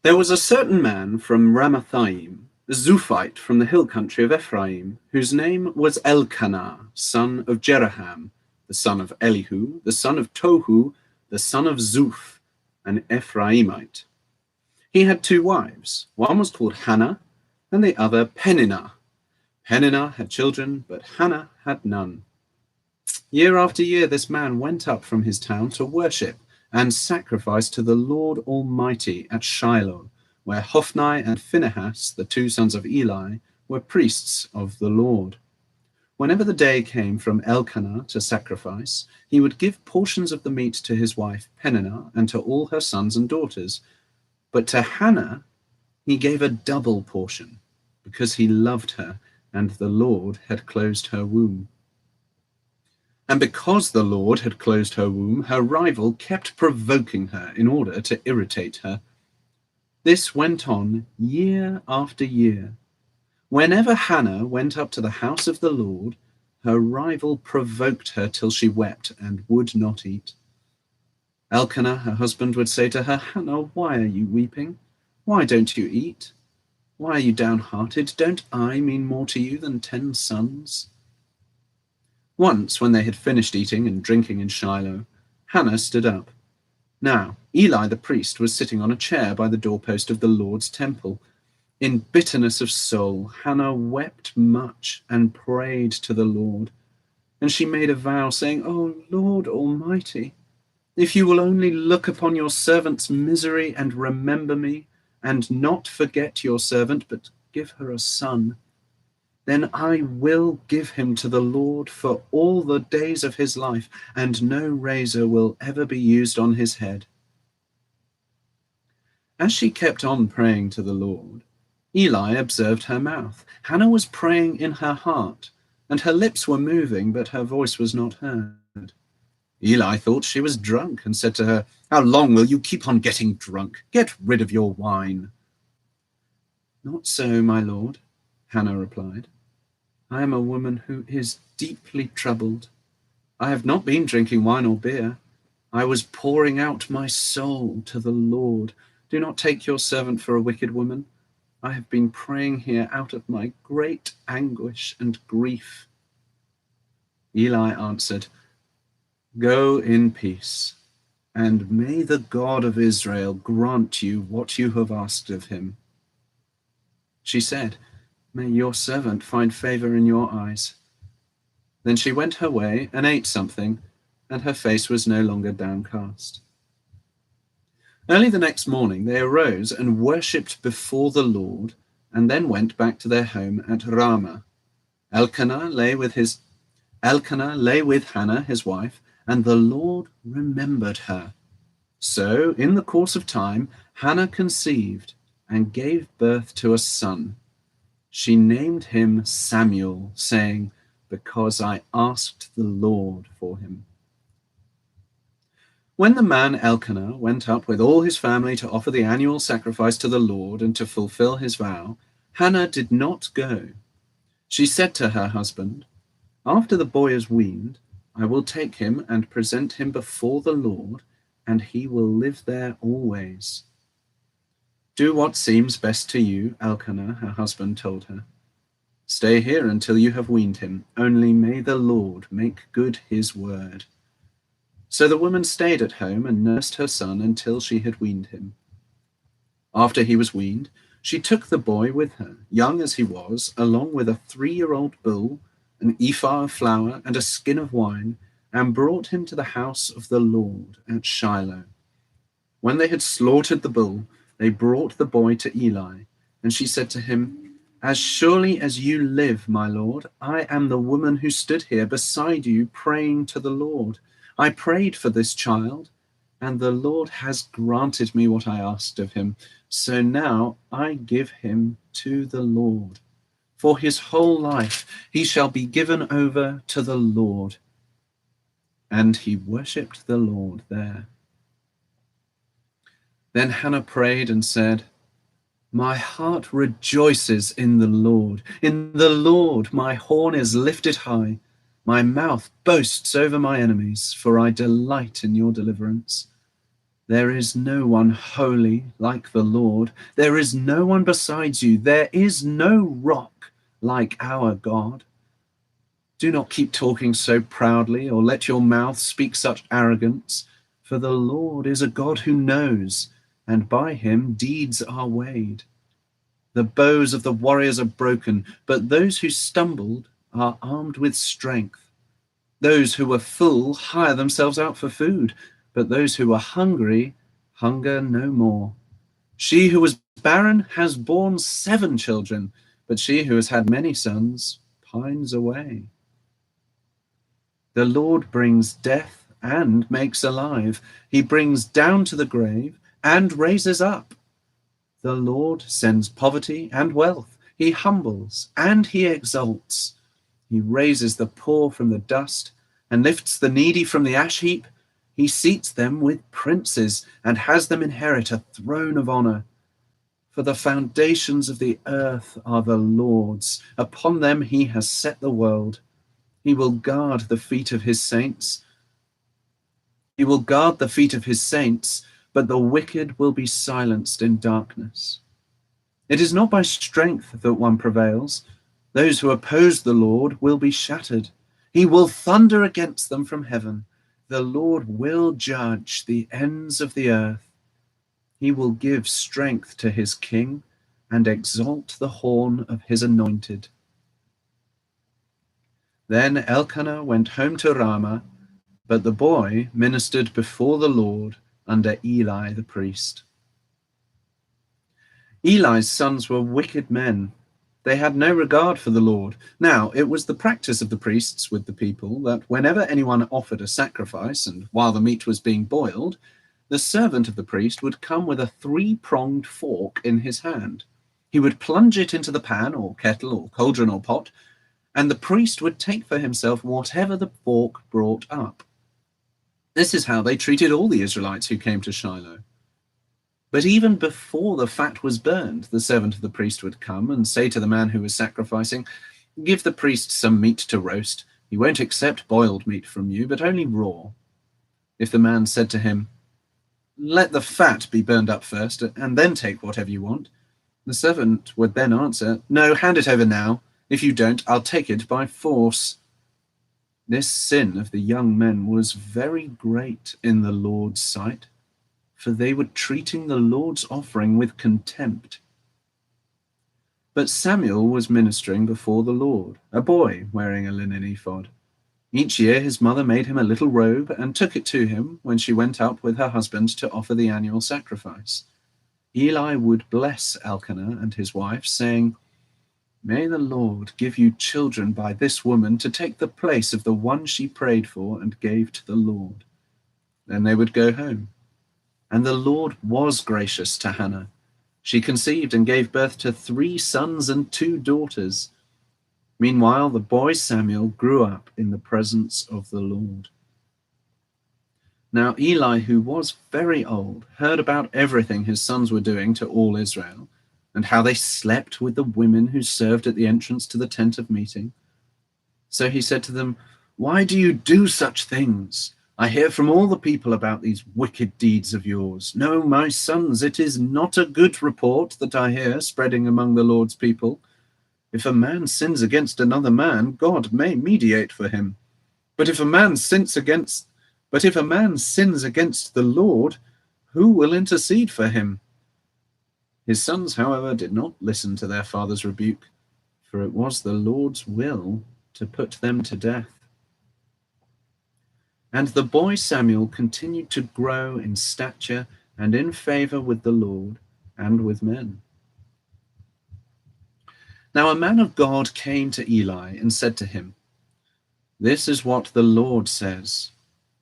There was a certain man from Ramathaim, a Zuphite from the hill country of Ephraim, whose name was Elkanah, son of Jeraham, the son of Elihu, the son of Tohu, the son of Zuph, an Ephraimite. He had two wives. One was called Hannah, and the other Peninnah. Peninnah had children, but Hannah had none. Year after year, this man went up from his town to worship and sacrifice to the Lord Almighty at Shiloh, where Hophni and Phinehas, the two sons of Eli, were priests of the Lord. Whenever the day came from Elkanah to sacrifice, he would give portions of the meat to his wife Peninnah and to all her sons and daughters. But to Hannah he gave a double portion, because he loved her, and the Lord had closed her womb. And because the Lord had closed her womb, her rival kept provoking her in order to irritate her. This went on year after year. Whenever Hannah went up to the house of the Lord, her rival provoked her till she wept and would not eat. Elkanah, her husband, would say to her, "Hannah, why are you weeping? Why don't you eat? Why are you downhearted? Don't I mean more to you than 10 sons?" Once, when they had finished eating and drinking in Shiloh, Hannah stood up. Now, Eli the priest was sitting on a chair by the doorpost of the Lord's temple. In bitterness of soul, Hannah wept much and prayed to the Lord. And she made a vow, saying, "O Lord Almighty, if you will only look upon your servant's misery and remember me, and not forget your servant, but give her a son, then I will give him to the Lord for all the days of his life, and no razor will ever be used on his head." As she kept on praying to the Lord, Eli observed her mouth. Hannah was praying in her heart, and her lips were moving, but her voice was not heard. Eli thought she was drunk and said to her, "How long will you keep on getting drunk? Get rid of your wine." "Not so, my lord," Hannah replied. "I am a woman who is deeply troubled. I have not been drinking wine or beer. I was pouring out my soul to the Lord. Do not take your servant for a wicked woman. I have been praying here out of my great anguish and grief." Eli answered, "Go in peace, and may the God of Israel grant you what you have asked of him." She said, "May your servant find favor in your eyes." Then she went her way and ate something, and her face was no longer downcast. Early the next morning they arose and worshipped before the Lord, and then went back to their home at Ramah. Elkanah lay with Hannah his wife, and the Lord remembered her. So in the course of time Hannah conceived and gave birth to a son. She named him Samuel, saying, "Because I asked the Lord for him." When the man Elkanah went up with all his family to offer the annual sacrifice to the Lord and to fulfill his vow, Hannah did not go. She said to her husband, "After the boy is weaned, I will take him and present him before the Lord, and he will live there always." "Do what seems best to you," Elkanah, her husband, told her. "Stay here until you have weaned him, only may the Lord make good his word." So the woman stayed at home and nursed her son until she had weaned him. After he was weaned, she took the boy with her, young as he was, along with a 3-year-old bull, an ephah of flour, and a skin of wine, and brought him to the house of the Lord at Shiloh. When they had slaughtered the bull, they brought the boy to Eli, and she said to him, "As surely as you live, my lord, I am the woman who stood here beside you praying to the Lord. I prayed for this child, and the Lord has granted me what I asked of him. So now I give him to the Lord. For his whole life he shall be given over to the Lord." And he worshipped the Lord there. Then Hannah prayed and said, "My heart rejoices in the Lord. In the Lord my horn is lifted high. My mouth boasts over my enemies, for I delight in your deliverance. There is no one holy like the Lord. There is no one besides you. There is no rock like our God. Do not keep talking so proudly, or let your mouth speak such arrogance, for the Lord is a God who knows, and by him deeds are weighed. The bows of the warriors are broken, but those who stumbled are armed with strength. Those who were full hire themselves out for food, but those who are hungry hunger no more. She who was barren has borne 7 children, but she who has had many sons pines away. The Lord brings death and makes alive. He brings down to the grave and raises up. The Lord sends poverty and wealth. He humbles and he exalts. He raises the poor from the dust and lifts the needy from the ash heap. He seats them with princes and has them inherit a throne of honor. For the foundations of the earth are the Lord's. Upon them he has set the world. He will guard the feet of his saints. He will guard the feet of his saints, but the wicked will be silenced in darkness. It is not by strength that one prevails. Those who oppose the Lord will be shattered. He will thunder against them from heaven. The Lord will judge the ends of the earth. He will give strength to his king and exalt the horn of his anointed. Then Elkanah went home to Ramah, but the boy ministered before the Lord under Eli the priest. Eli's sons were wicked men. They had no regard for the Lord. Now, it was the practice of the priests with the people that whenever anyone offered a sacrifice, and while the meat was being boiled, the servant of the priest would come with a 3-pronged fork in his hand. He would plunge it into the pan or kettle or cauldron or pot, and the priest would take for himself whatever the fork brought up. This is how they treated all the Israelites who came to Shiloh. But even before the fat was burned, the servant of the priest would come and say to the man who was sacrificing, "Give the priest some meat to roast. He won't accept boiled meat from you, but only raw." If the man said to him, "Let the fat be burned up first, and then take whatever you want," the servant would then answer, "No, hand it over now. If you don't, I'll take it by force." This sin of the young men was very great in the Lord's sight, for they were treating the Lord's offering with contempt. But Samuel was ministering before the Lord, a boy wearing a linen ephod. Each year his mother made him a little robe and took it to him when she went up with her husband to offer the annual sacrifice. Eli would bless Elkanah and his wife, saying, "May the Lord give you children by this woman to take the place of the one she prayed for and gave to the Lord." Then they would go home. And the Lord was gracious to Hannah. She conceived and gave birth to 3 sons and 2 daughters. Meanwhile, the boy Samuel grew up in the presence of the Lord. Now Eli, who was very old, heard about everything his sons were doing to all Israel, and how they slept with the women who served at the entrance to the tent of meeting. So he said to them, "Why do you do such things? I hear from all the people about these wicked deeds of yours. No, my sons, it is not a good report that I hear spreading among the Lord's people. If a man sins against another man, God may mediate for him. But if a man sins against the Lord, who will intercede for him?" His sons, however, did not listen to their father's rebuke, for it was the Lord's will to put them to death. And the boy Samuel continued to grow in stature and in favor with the Lord and with men. Now a man of God came to Eli and said to him, "This is what the Lord says.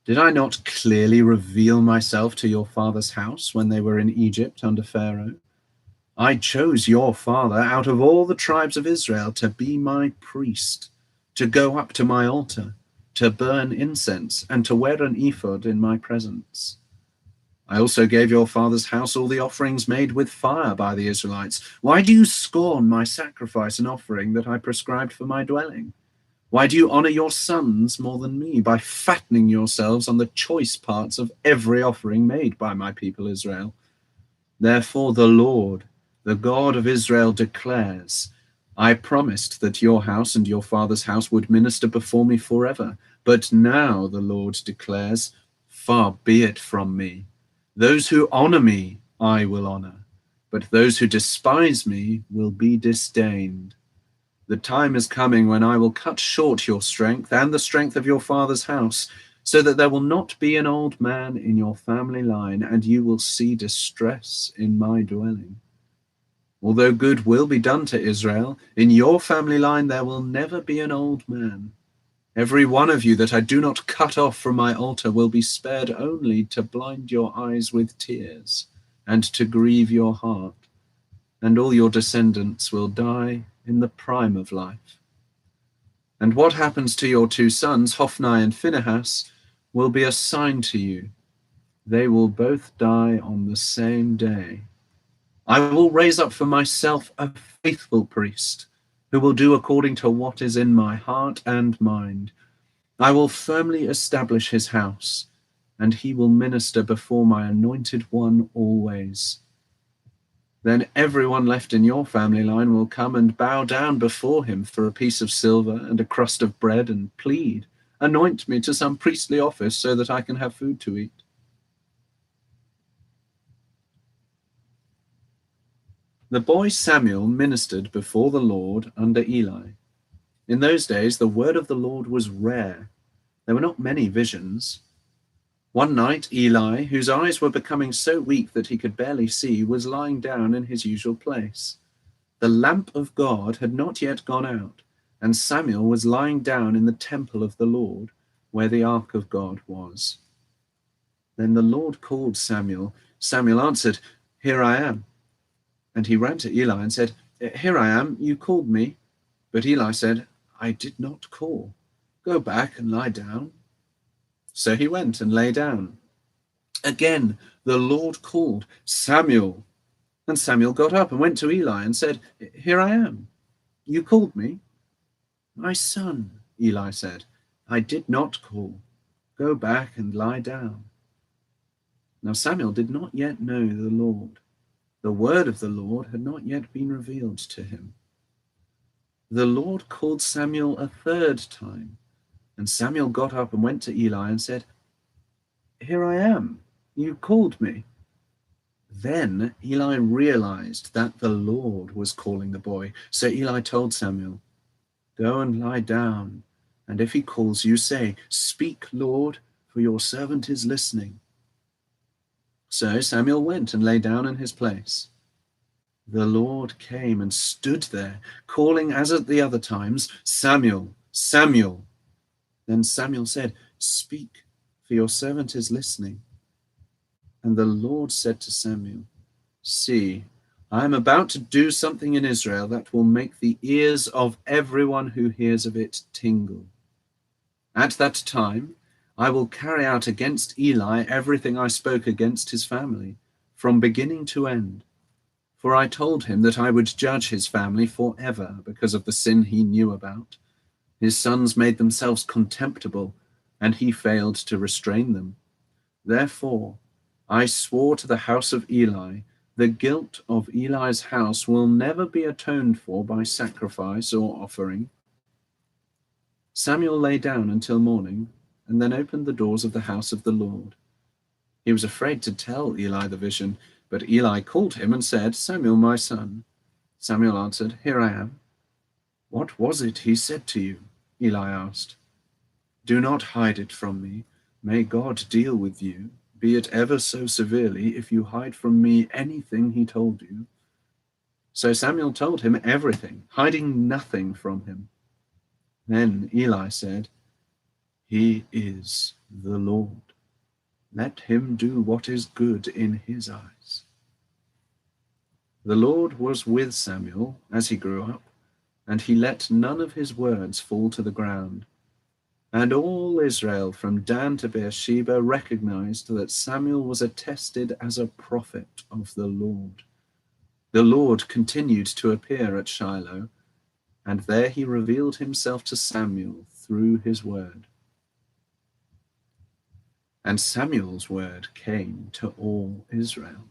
Did I not clearly reveal myself to your father's house when they were in Egypt under Pharaoh? I chose your father out of all the tribes of Israel to be my priest, to go up to my altar, to burn incense, and to wear an ephod in my presence. I also gave your father's house all the offerings made with fire by the Israelites. Why do you scorn my sacrifice and offering that I prescribed for my dwelling? Why do you honor your sons more than me by fattening yourselves on the choice parts of every offering made by my people Israel? Therefore the Lord, the God of Israel, declares, I promised that your house and your father's house would minister before me forever. But now the Lord declares, far be it from me. Those who honor me, I will honor, but those who despise me will be disdained. The time is coming when I will cut short your strength and the strength of your father's house, so that there will not be an old man in your family line, and you will see distress in my dwelling. Although good will be done to Israel, in your family line there will never be an old man. Every one of you that I do not cut off from my altar will be spared only to blind your eyes with tears and to grieve your heart, and all your descendants will die in the prime of life. And what happens to your two sons, Hophni and Phinehas, will be a sign to you. They will both die on the same day. I will raise up for myself a faithful priest who will do according to what is in my heart and mind. I will firmly establish his house, and he will minister before my anointed one always. Then everyone left in your family line will come and bow down before him for a piece of silver and a crust of bread and plead, anoint me to some priestly office so that I can have food to eat. The boy Samuel ministered before the Lord under Eli. In those days, the word of the Lord was rare. There were not many visions. One night, Eli, whose eyes were becoming so weak that he could barely see, was lying down in his usual place. The lamp of God had not yet gone out, and Samuel was lying down in the temple of the Lord, where the ark of God was. Then the Lord called Samuel. Samuel answered, Here I am. And he ran to Eli and said, Here I am, you called me. But Eli said, I did not call. Go back and lie down. So he went and lay down. Again, the Lord called, Samuel. And Samuel got up and went to Eli and said, Here I am. You called me? My son, Eli said, I did not call. Go back and lie down. Now Samuel did not yet know the Lord. The word of the Lord had not yet been revealed to him. The Lord called Samuel a third time, and Samuel got up and went to Eli and said, Here I am. You called me. Then Eli realized that the Lord was calling the boy. So Eli told Samuel, Go and lie down, and if he calls you, say, Speak, Lord, for your servant is listening. So Samuel went and lay down in his place. The Lord came and stood there, calling as at the other times, Samuel, Samuel. Then Samuel said, Speak, for your servant is listening. And the Lord said to Samuel, See, I am about to do something in Israel that will make the ears of everyone who hears of it tingle. At that time, I will carry out against Eli everything I spoke against his family, from beginning to end. For I told him that I would judge his family forever because of the sin he knew about. His sons made themselves contemptible, and he failed to restrain them. Therefore, I swore to the house of Eli, the guilt of Eli's house will never be atoned for by sacrifice or offering. Samuel lay down until morning, and then opened the doors of the house of the Lord. He was afraid to tell Eli the vision, but Eli called him and said, Samuel, my son. Samuel answered, Here I am. What was it he said to you? Eli asked. Do not hide it from me. May God deal with you, be it ever so severely, if you hide from me anything he told you. So Samuel told him everything, hiding nothing from him. Then Eli said, He is the Lord. Let him do what is good in his eyes. The Lord was with Samuel as he grew up, and he let none of his words fall to the ground. And all Israel from Dan to Beersheba recognized that Samuel was attested as a prophet of the Lord. The Lord continued to appear at Shiloh, and there he revealed himself to Samuel through his word. And Samuel's word came to all Israel.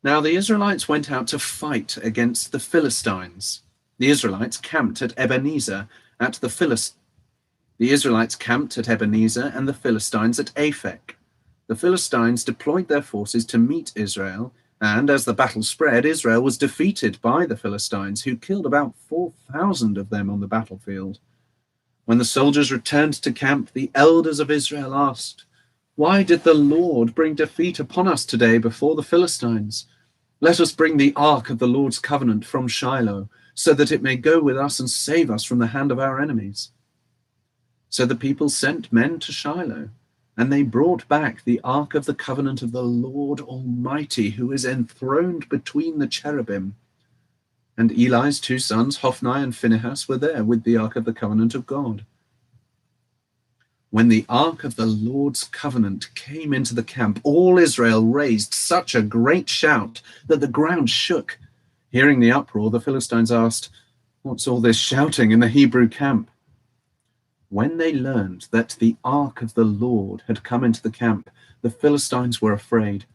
Now the Israelites went out to fight against the Philistines. The Israelites camped at Ebenezer and the Philistines and the Philistines at Aphek. The Philistines deployed their forces to meet Israel, and as the battle spread, Israel was defeated by the Philistines, who killed about 4,000 of them on the battlefield. When the soldiers returned to camp, the elders of Israel asked, "Why did the Lord bring defeat upon us today before the Philistines? Let us bring the ark of the Lord's covenant from Shiloh, so that it may go with us and save us from the hand of our enemies." So the people sent men to Shiloh, and they brought back the ark of the covenant of the Lord Almighty, who is enthroned between the cherubim. And Eli's 2 sons, Hophni and Phinehas, were there with the ark of the covenant of God. When the ark of the Lord's covenant came into the camp, all Israel raised such a great shout that the ground shook. Hearing the uproar, the Philistines asked, "What's all this shouting in the Hebrew camp?" When they learned that the ark of the Lord had come into the camp, the Philistines were afraid.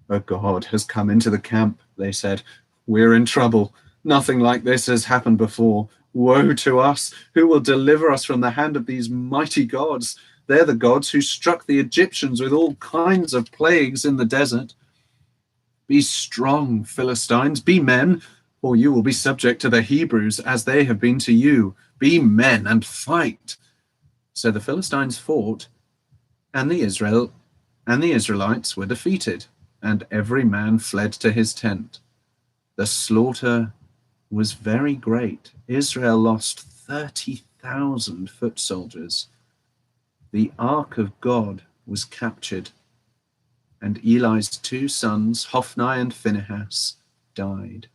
"A god has come into the camp," they said. "We're in trouble. Nothing like this has happened before. Woe to us! Who will deliver us from the hand of these mighty gods? They're the gods who struck the Egyptians with all kinds of plagues in the desert. Be strong, Philistines, be men, or you will be subject to the Hebrews as they have been to you. Be men and fight." So the Philistines fought, and the Israelites were defeated, and every man fled to his tent. The slaughter was very great. Israel lost 30,000 foot soldiers. The ark of God was captured, and Eli's 2 sons, Hophni and Phinehas, died.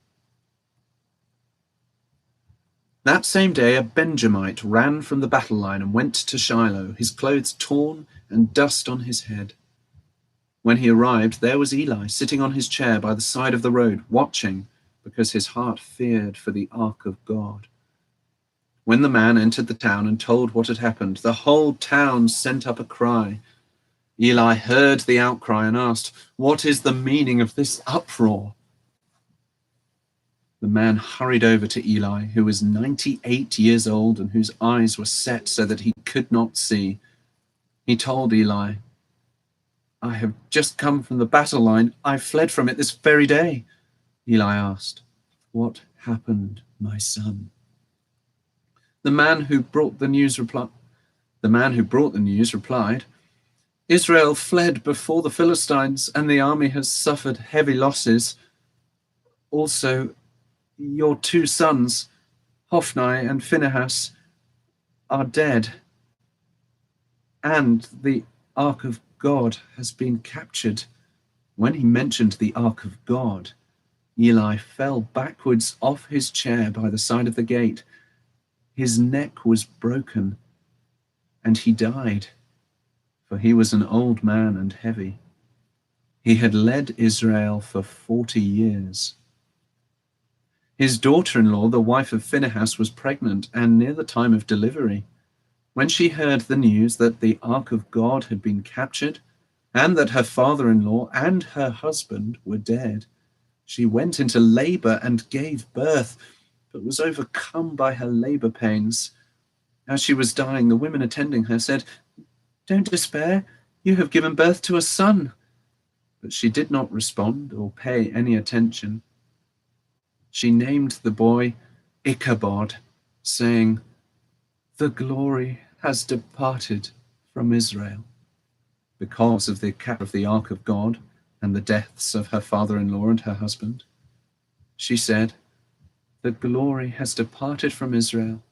That same day, a Benjamite ran from the battle line and went to Shiloh, his clothes torn and dust on his head. When he arrived, there was Eli sitting on his chair by the side of the road, watching, because his heart feared for the ark of God. When the man entered the town and told what had happened, the whole town sent up a cry. Eli heard the outcry and asked, "What is the meaning of this uproar?" The man hurried over to Eli, who was 98 years old and whose eyes were set so that he could not see. He told Eli, "I have just come from the battle line. I fled from it this very day." Eli asked, "What happened, my son?" The man who brought the news replied, "Israel fled before the Philistines, and the army has suffered heavy losses. Also, your 2 sons, Hophni and Phinehas, are dead, and the ark of God has been captured." When he mentioned the ark of God, Eli fell backwards off his chair by the side of the gate. His neck was broken, and he died, for he was an old man and heavy. He had led Israel for 40 years. His daughter-in-law, the wife of Phinehas, was pregnant and near the time of delivery. When she heard the news that the ark of God had been captured, and that her father-in-law and her husband were dead, she went into labor and gave birth, but was overcome by her labor pains. As she was dying, the women attending her said, "Don't despair, you have given birth to a son." But she did not respond or pay any attention. She named the boy Ichabod, saying, "The glory has departed from Israel," because of the capture of the ark of God and the deaths of her father-in-law and her husband. She said, "The glory has departed from Israel,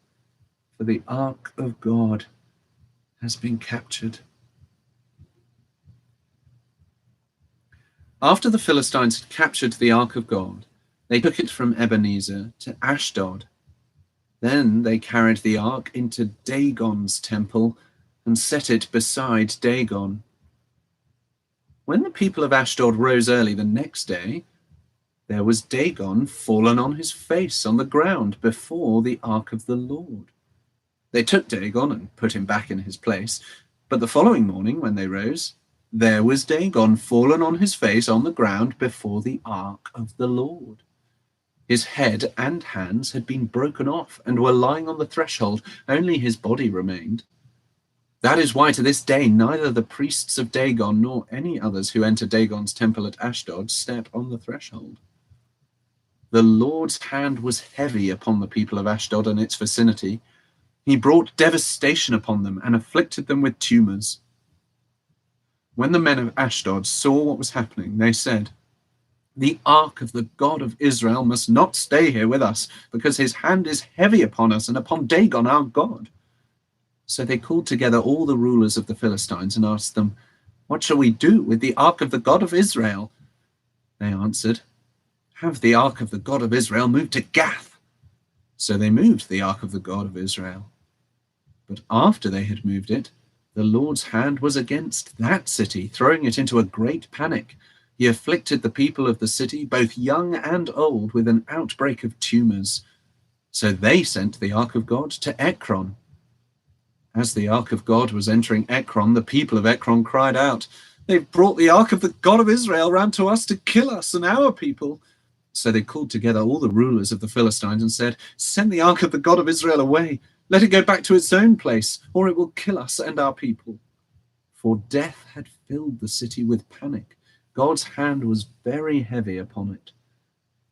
for the ark of God has been captured." After the Philistines had captured the ark of God, they took it from Ebenezer to Ashdod. Then they carried the ark into Dagon's temple and set it beside Dagon. When the people of Ashdod rose early the next day, there was Dagon fallen on his face on the ground before the ark of the Lord. They took Dagon and put him back in his place, but the following morning when they rose, there was Dagon fallen on his face on the ground before the ark of the Lord. His head and hands had been broken off and were lying on the threshold, only his body remained. That is why to this day neither the priests of Dagon nor any others who enter Dagon's temple at Ashdod step on the threshold. The Lord's hand was heavy upon the people of Ashdod and its vicinity. He brought devastation upon them and afflicted them with tumors. When the men of Ashdod saw what was happening, they said, "The ark of the God of Israel must not stay here with us, because his hand is heavy upon us and upon Dagon our God." So they called together all the rulers of the Philistines and asked them, "What shall we do with the ark of the God of Israel?" They answered, "Have the ark of the God of Israel moved to Gath." So they moved the ark of the God of Israel. But after they had moved it, the Lord's hand was against that city, throwing it into a great panic. He afflicted the people of the city, both young and old, with an outbreak of tumors. So they sent the ark of God to Ekron. As the ark of God was entering Ekron, the people of Ekron cried out, "They've brought the ark of the God of Israel round to us to kill us and our people." So they called together all the rulers of the Philistines and said, "Send the ark of the God of Israel away. Let it go back to its own place, or it will kill us and our people." For death had filled the city with panic. God's hand was very heavy upon it.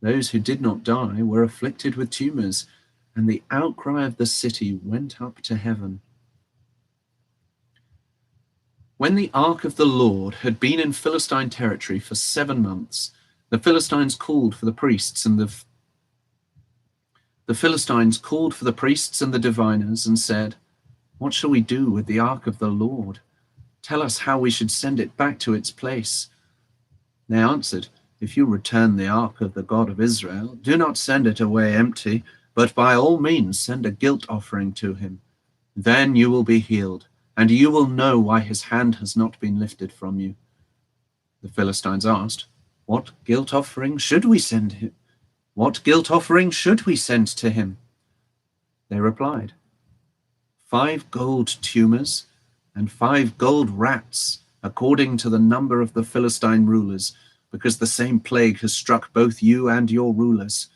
Those who did not die were afflicted with tumors, and the outcry of the city went up to heaven. When the ark of the Lord had been in Philistine territory for 7 months, the Philistines called for the priests and the diviners and said, "What shall we do with the ark of the Lord? Tell us how we should send it back to its place." They answered, "If you return the ark of the God of Israel, do not send it away empty, but by all means send a guilt offering to him. Then you will be healed, and you will know why his hand has not been lifted from you." The Philistines asked, "What guilt offering should we send him? What guilt offering should we send to him?" They replied, 5 gold tumors and 5 gold rats, according to the number of the Philistine rulers, because the same plague has struck both you and your rulers.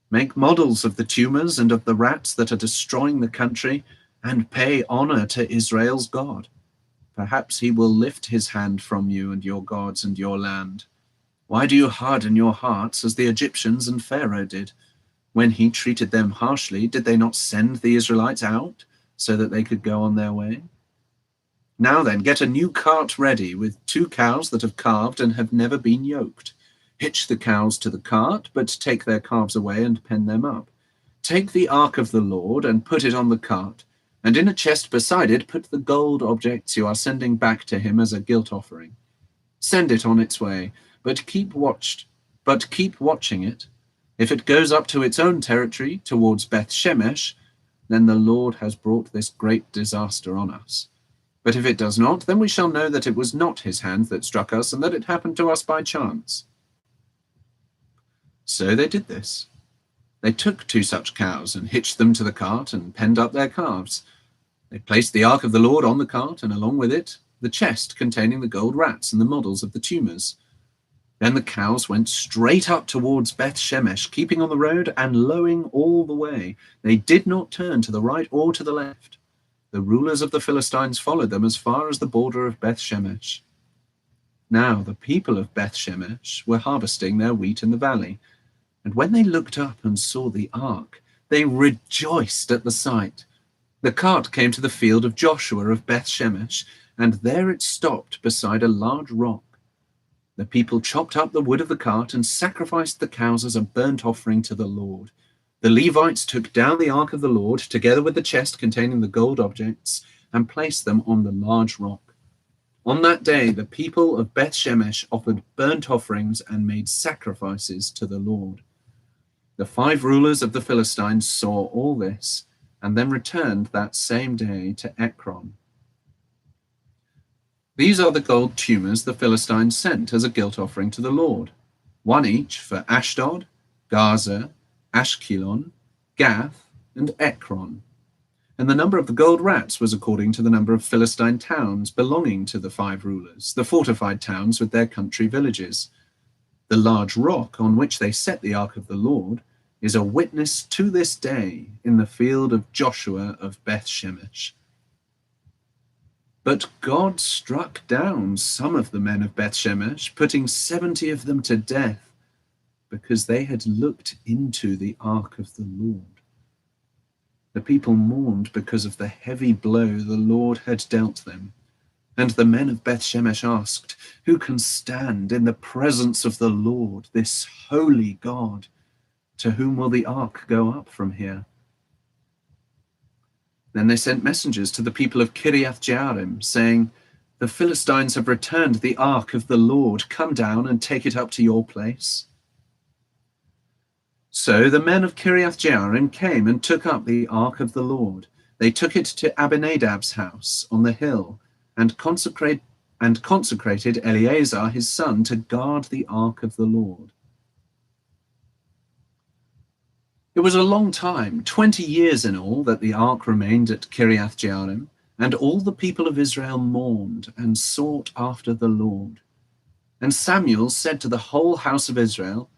Make models of the tumors and of the rats that are destroying the country, and pay honor to Israel's God. Perhaps he will lift his hand from you and your gods and your land. Why do you harden your hearts as the Egyptians and Pharaoh did? When he treated them harshly, did they not send the Israelites out so that they could go on their way? Now then, get a new cart ready with 2 cows that have calved and have never been yoked. Hitch the cows to the cart, but take their calves away and pen them up. Take the ark of the Lord and put it on the cart, and in a chest beside it put the gold objects you are sending back to him as a guilt offering. Send it on its way, but keep watching it. If it goes up to its own territory towards Beth Shemesh, then the Lord has brought this great disaster on us. But if it does not, then we shall know that it was not his hand that struck us, and that it happened to us by chance." So they did this. They took 2 such cows and hitched them to the cart and penned up their calves. They placed the ark of the Lord on the cart, and along with it, the chest containing the gold rats and the models of the tumors. Then the cows went straight up towards Beth Shemesh, keeping on the road and lowing all the way. They did not turn to the right or to the left. The rulers of the Philistines followed them as far as the border of Beth Shemesh. Now the people of Beth Shemesh were harvesting their wheat in the valley, and when they looked up and saw the ark, they rejoiced at the sight. The cart came to the field of Joshua of Beth Shemesh, and there it stopped beside a large rock. The people chopped up the wood of the cart and sacrificed the cows as a burnt offering to the Lord. The Levites took down the ark of the Lord, together with the chest containing the gold objects, and placed them on the large rock. On that day, the people of Beth Shemesh offered burnt offerings and made sacrifices to the Lord. The 5 rulers of the Philistines saw all this, and then returned that same day to Ekron. These are the gold tumors the Philistines sent as a guilt offering to the Lord. one each for Ashdod, Gaza, Ashkelon, Gath, and Ekron. And the number of the gold rats was according to the number of Philistine towns belonging to the 5 rulers, the fortified towns with their country villages. The large rock on which they set the ark of the Lord is a witness to this day in the field of Joshua of Beth-Shemesh. But God struck down some of the men of Beth-Shemesh, putting 70 of them to death, because they had looked into the ark of the Lord. The people mourned because of the heavy blow the Lord had dealt them. And the men of Beth-Shemesh asked, "Who can stand in the presence of the Lord, this holy God? To whom will the ark go up from here?" Then they sent messengers to the people of Kiriath-Jearim, saying, "The Philistines have returned the ark of the Lord. Come down and take it up to your place." So the men of Kiriath-Jearim came and took up the ark of the Lord. They took it to Abinadab's house on the hill and consecrated Eleazar his son to guard the ark of the Lord. It was a long time, 20 years in all, that the ark remained at Kiriath-Jearim, and all the people of Israel mourned and sought after the Lord. And Samuel said to the whole house of Israel,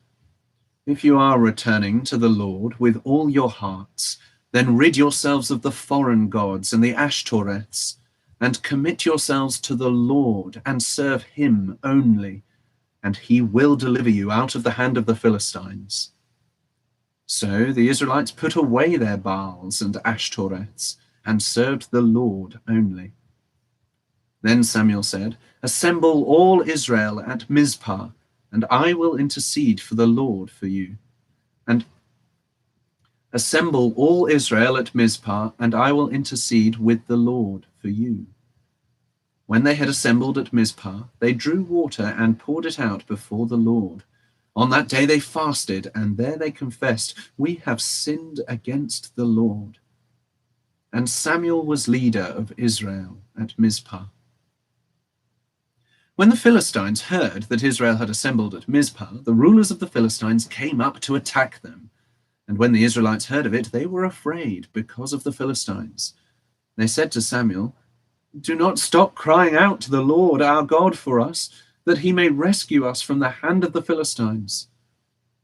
"If you are returning to the Lord with all your hearts, then rid yourselves of the foreign gods and the Ashtoreths, and commit yourselves to the Lord and serve him only, and he will deliver you out of the hand of the Philistines." So the Israelites put away their Baals and Ashtoreths and served the Lord only. Then Samuel said, "Assemble all Israel at Mizpah, and I will intercede for the Lord for you. And assemble all Israel at Mizpah, and I will intercede with the Lord for you." When they had assembled at Mizpah, they drew water and poured it out before the Lord. On that day they fasted, and there they confessed, "We have sinned against the Lord." And Samuel was leader of Israel at Mizpah. When the Philistines heard that Israel had assembled at Mizpah, the rulers of the Philistines came up to attack them. And when the Israelites heard of it, they were afraid because of the Philistines. They said to Samuel, "Do not stop crying out to the Lord our God for us, that he may rescue us from the hand of the Philistines."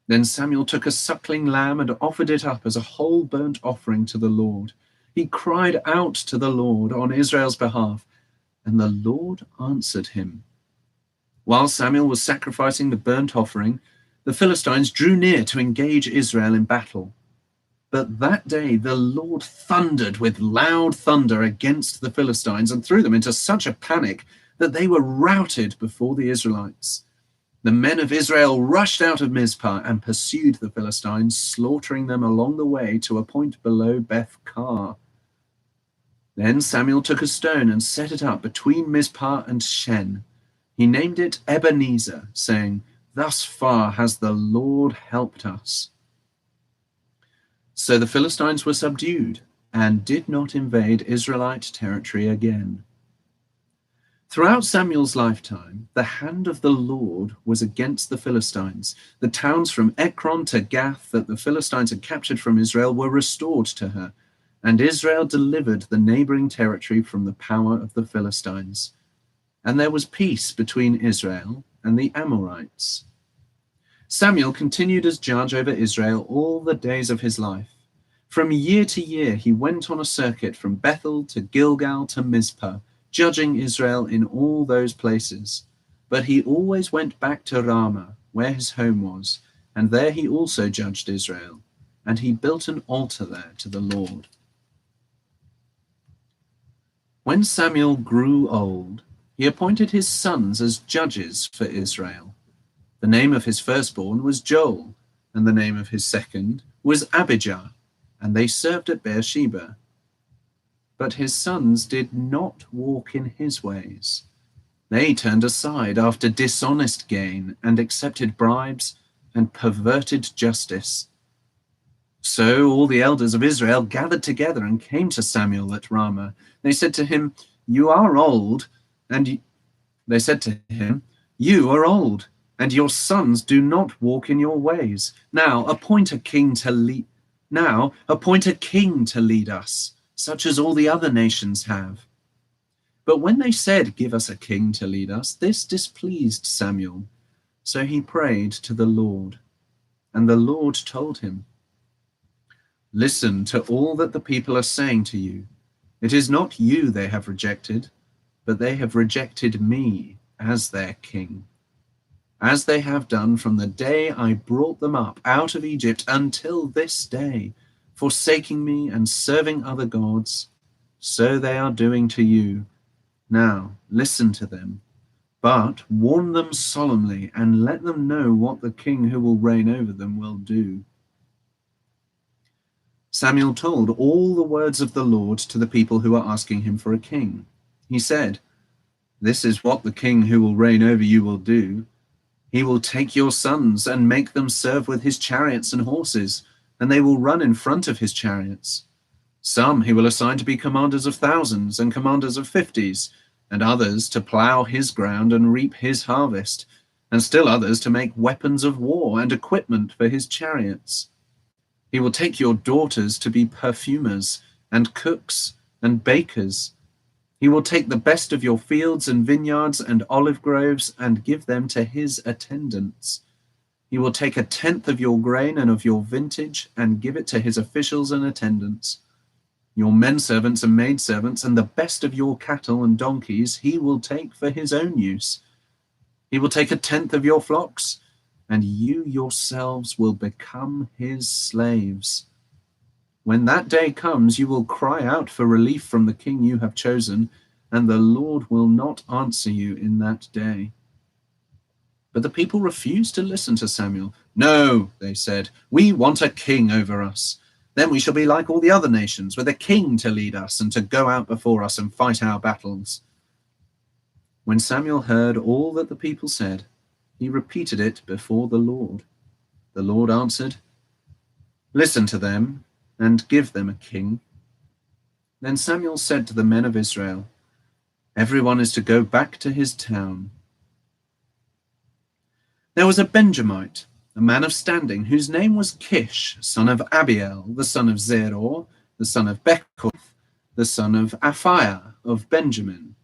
Then Samuel took a suckling lamb and offered it up as a whole burnt offering to the Lord. He cried out to the Lord on Israel's behalf, and the Lord answered him. While Samuel was sacrificing the burnt offering, the Philistines drew near to engage Israel in battle. But that day the Lord thundered with loud thunder against the Philistines and threw them into such a panic that they were routed before the Israelites. The men of Israel rushed out of Mizpah and pursued the Philistines, slaughtering them along the way to a point below Beth-Kar. Then Samuel took a stone and set it up between Mizpah and Shen. He named it Ebenezer, saying, "Thus far has the Lord helped us." So the Philistines were subdued and did not invade Israelite territory again. Throughout Samuel's lifetime, the hand of the Lord was against the Philistines. The towns from Ekron to Gath that the Philistines had captured from Israel were restored to her, and Israel delivered the neighboring territory from the power of the Philistines. And there was peace between Israel and the Amorites. Samuel continued as judge over Israel all the days of his life. From year to year, he went on a circuit from Bethel to Gilgal to Mizpah, judging Israel in all those places. But he always went back to Ramah, where his home was, and there he also judged Israel, and he built an altar there to the Lord. When Samuel grew old, he appointed his sons as judges for Israel. The name of his firstborn was Joel, and the name of his second was Abijah, and they served at Beersheba. But his sons did not walk in his ways. They turned aside after dishonest gain and accepted bribes and perverted justice. So all the elders of Israel gathered together and came to Samuel at Ramah. They said to him, "You are old, and and your sons do not walk in your ways. Now appoint a king to lead us, such as all the other nations have. But when they said, give us a king to lead us, this displeased Samuel. So he prayed to the Lord, and the Lord told him, listen to all that the people are saying to you. It is not you they have rejected, but they have rejected me as their king, as they have done from the day I brought them up out of Egypt until this day, forsaking me and serving other gods. So they are doing to you. Now listen to them, but warn them solemnly and let them know what the king who will reign over them will do. Samuel told all the words of the Lord to the people who were asking him for a king. He said, this is what the king who will reign over you will do. He will take your sons and make them serve with his chariots and horses, and they will run in front of his chariots. Some he will assign to be commanders of thousands and commanders of 50s, and others to plow his ground and reap his harvest, and still others to make weapons of war and equipment for his chariots. He will take your daughters to be perfumers and cooks and bakers. He will take the best of your fields and vineyards and olive groves and give them to his attendants. He will take 1/10 of your grain and of your vintage and give it to his officials and attendants. Your men servants and maid servants and the best of your cattle and donkeys he will take for his own use. He will take 1/10 of your flocks, and you yourselves will become his slaves. When that day comes, you will cry out for relief from the king you have chosen, and the Lord will not answer you in that day. But the people refused to listen to Samuel. No, they said, we want a king over us. Then we shall be like all the other nations, with a king to lead us and to go out before us and fight our battles. When Samuel heard all that the people said, he repeated it before the Lord. The Lord answered, listen to them and give them a king. Then Samuel said to the men of Israel, everyone is to go back to his town. There was a Benjamite, a man of standing, whose name was Kish, son of Abiel, the son of Zeror, the son of Bechoth, the son of Aphiah of Benjamin.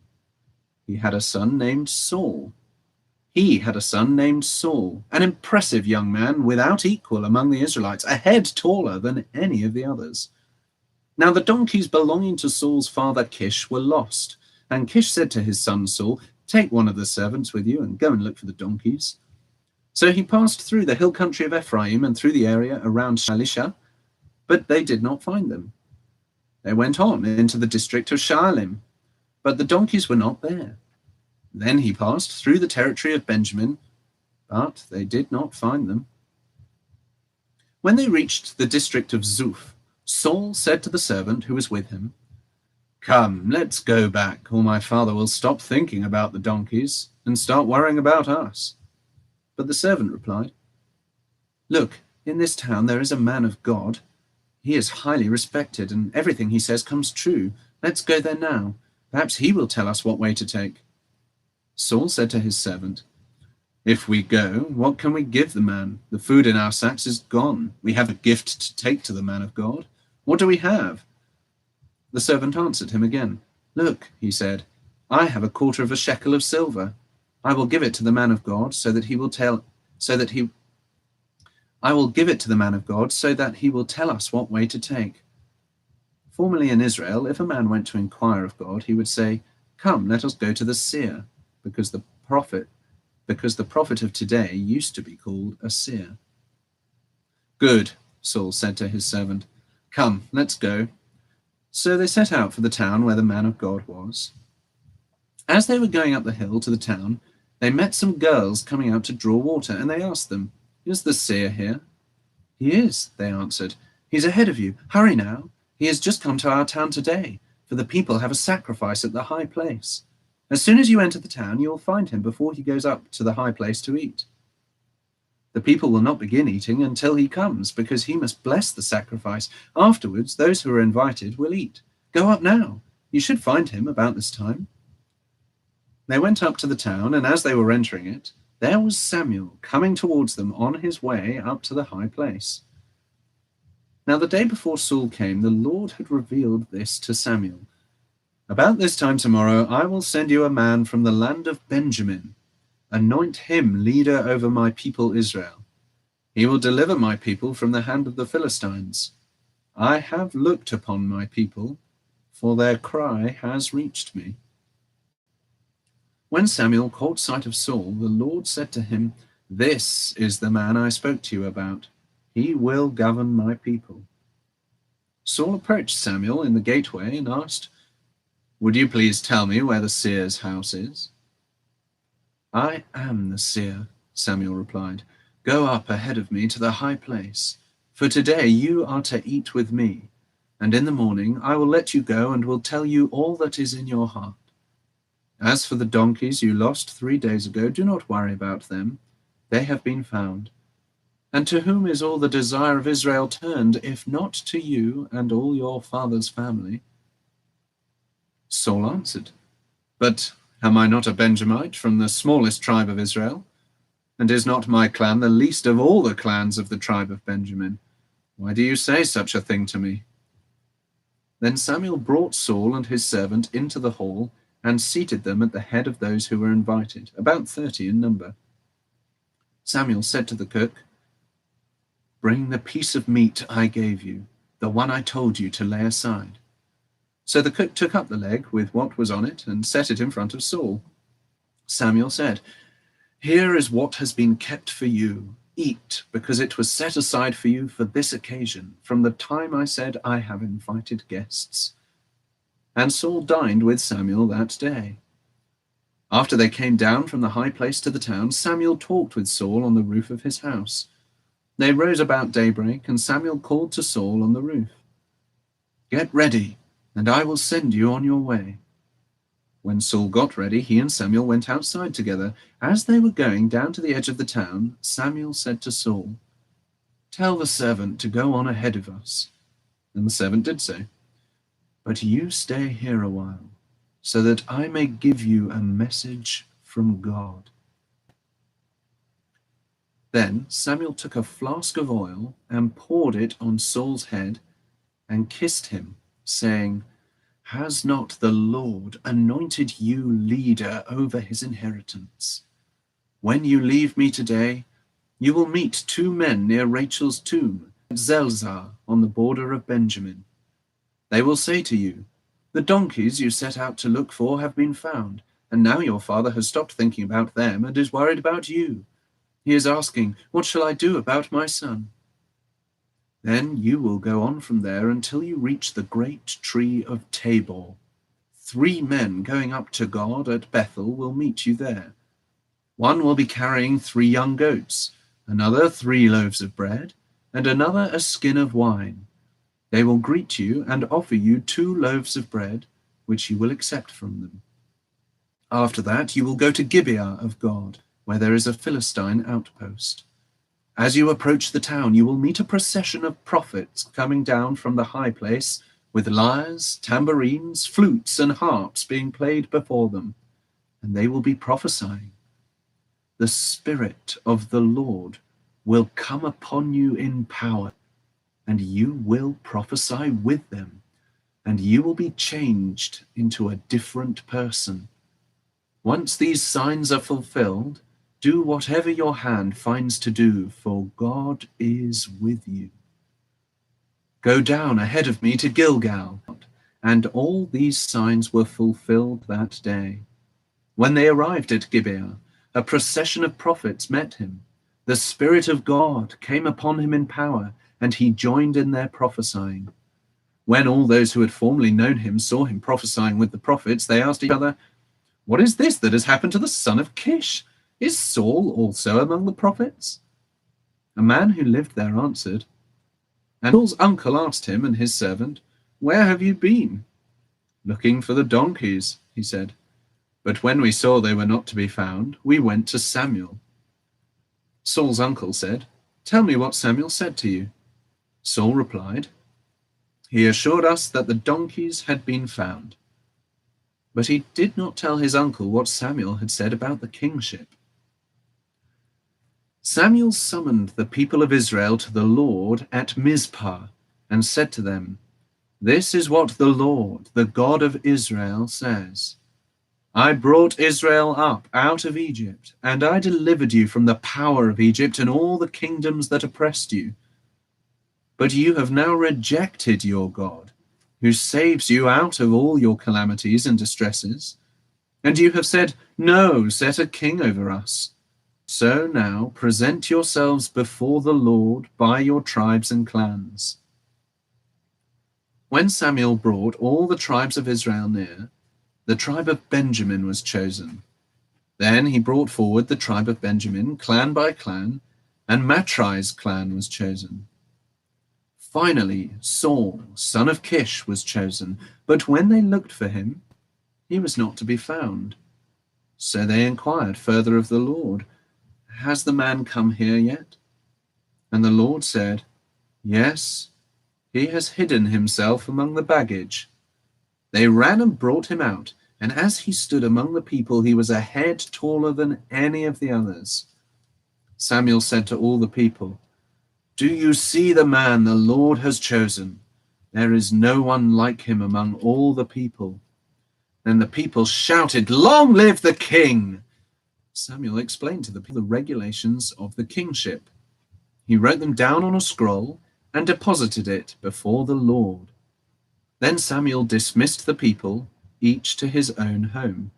He had a son named Saul. He had a son named Saul, an impressive young man without equal among the Israelites, a head taller than any of the others. Now the donkeys belonging to Saul's father Kish were lost, and Kish said to his son Saul, take one of the servants with you and go and look for the donkeys. So he passed through the hill country of Ephraim and through the area around Shalisha, but they did not find them. They went on into the district of Shaalim, but the donkeys were not there. Then he passed through the territory of Benjamin, but they did not find them. When they reached the district of Zuph, Saul said to the servant who was with him, come, let's go back, or my father will stop thinking about the donkeys and start worrying about us. But the servant replied, look, in this town there is a man of God. He is highly respected, and everything he says comes true. Let's go there now. Perhaps he will tell us what way to take. Saul said to his servant, if we go, what can we give the man? The food in our sacks is gone. We have a gift to take to the man of God. What do we have? The servant answered him again. Look, he said, I have 1/4 shekel of silver. I will give it to the man of God I will give it to the man of God so that he will tell us what way to take. Formerly in Israel, if a man went to inquire of God, he would say, come, let us go to the seer, because the prophet of today used to be called a seer. Good, Saul said to his servant. Come, let's go. So they set out for the town where the man of God was. As they were going up the hill to the town, they met some girls coming out to draw water, and they asked them, is the seer here? He is, they answered. He's ahead of you. Hurry now. He has just come to our town today, for the people have a sacrifice at the high place. As soon as you enter the town, you will find him before he goes up to the high place to eat. The people will not begin eating until he comes, because he must bless the sacrifice. Afterwards, those who are invited will eat. Go up now. You should find him about this time. They went up to the town, and as they were entering it, there was Samuel coming towards them on his way up to the high place. Now the day before Saul came, the Lord had revealed this to Samuel. About this time tomorrow I will send you a man from the land of Benjamin. Anoint him leader over my people Israel. He will deliver my people from the hand of the Philistines. I have looked upon my people, for their cry has reached me. When Samuel caught sight of Saul, the Lord said to him, This is the man I spoke to you about. He will govern my people. Saul approached Samuel in the gateway and asked, Would you please tell me where the seer's house is? I am the seer, Samuel replied. Go up ahead of me to the high place, for today you are to eat with me, and in the morning I will let you go and will tell you all that is in your heart. As for the donkeys you lost 3 days ago, do not worry about them. They have been found. And to whom is all the desire of Israel turned, if not to you and all your father's family? Saul answered, But am I not a Benjamite from the smallest tribe of Israel? And is not my clan the least of all the clans of the tribe of Benjamin? Why do you say such a thing to me? Then Samuel brought Saul and his servant into the hall and seated them at the head of those who were invited, about 30 in number. Samuel said to the cook, Bring the piece of meat I gave you, the one I told you to lay aside. So the cook took up the leg with what was on it and set it in front of Saul. Samuel said, Here is what has been kept for you. Eat, because it was set aside for you for this occasion, from the time I said I have invited guests. And Saul dined with Samuel that day. After they came down from the high place to the town, Samuel talked with Saul on the roof of his house. They rose about daybreak, and Samuel called to Saul on the roof, Get ready, and I will send you on your way. When Saul got ready, he and Samuel went outside together. As they were going down to the edge of the town, Samuel said to Saul, Tell the servant to go on ahead of us. And the servant did so. But you stay here a while, so that I may give you a message from God. Then Samuel took a flask of oil and poured it on Saul's head and kissed him, saying, Has not the Lord anointed you leader over his inheritance? When you leave me today, you will meet 2 men near Rachel's tomb at Zelzah on the border of Benjamin. They will say to you, The donkeys you set out to look for have been found, and now your father has stopped thinking about them and is worried about you. He is asking, What shall I do about my son? Then you will go on from there until you reach the great tree of Tabor. 3 men going up to God at Bethel will meet you there. One will be carrying 3 young goats, another 3 loaves of bread, and another a skin of wine. They will greet you and offer you 2 loaves of bread, which you will accept from them. After that, you will go to Gibeah of God, where there is a Philistine outpost. As you approach the town, you will meet a procession of prophets coming down from the high place, with lyres, tambourines, flutes, and harps being played before them, and they will be prophesying. The Spirit of the Lord will come upon you in power, and you will prophesy with them, and you will be changed into a different person. Once these signs are fulfilled, do whatever your hand finds to do, for God is with you. Go down ahead of me to Gilgal. And all these signs were fulfilled that day. When they arrived at Gibeah, a procession of prophets met him. The Spirit of God came upon him in power, and he joined in their prophesying. When all those who had formerly known him saw him prophesying with the prophets, they asked each other, What is this that has happened to the son of Kish? Is Saul also among the prophets? A man who lived there answered, and Saul's uncle asked him and his servant, Where have you been? Looking for the donkeys, he said. But when we saw they were not to be found, we went to Samuel. Saul's uncle said, Tell me what Samuel said to you. Saul replied, He assured us that the donkeys had been found. But he did not tell his uncle what Samuel had said about the kingship. Samuel summoned the people of Israel to the Lord at Mizpah and said to them, "This is what the Lord, the God of Israel, says. I brought Israel up out of Egypt, and I delivered you from the power of Egypt and all the kingdoms that oppressed you. But you have now rejected your God, who saves you out of all your calamities and distresses. And you have said, 'No, set a king over us.' So now present yourselves before the Lord by your tribes and clans." When Samuel brought all the tribes of Israel near, the tribe of Benjamin was chosen. Then he brought forward the tribe of Benjamin, clan by clan, and Matri's clan was chosen. Finally, Saul, son of Kish, was chosen, but when they looked for him, he was not to be found. So they inquired further of the Lord, "Has the man come here yet?" And the Lord said, "Yes, he has hidden himself among the baggage." They ran and brought him out, and as he stood among the people, he was a head taller than any of the others. Samuel said to all the people, "Do you see the man the Lord has chosen? There is no one like him among all the people." Then the people shouted, "Long live the king!" Samuel explained to the people the regulations of the kingship. He wrote them down on a scroll and deposited it before the Lord. Then Samuel dismissed the people, each to his own home.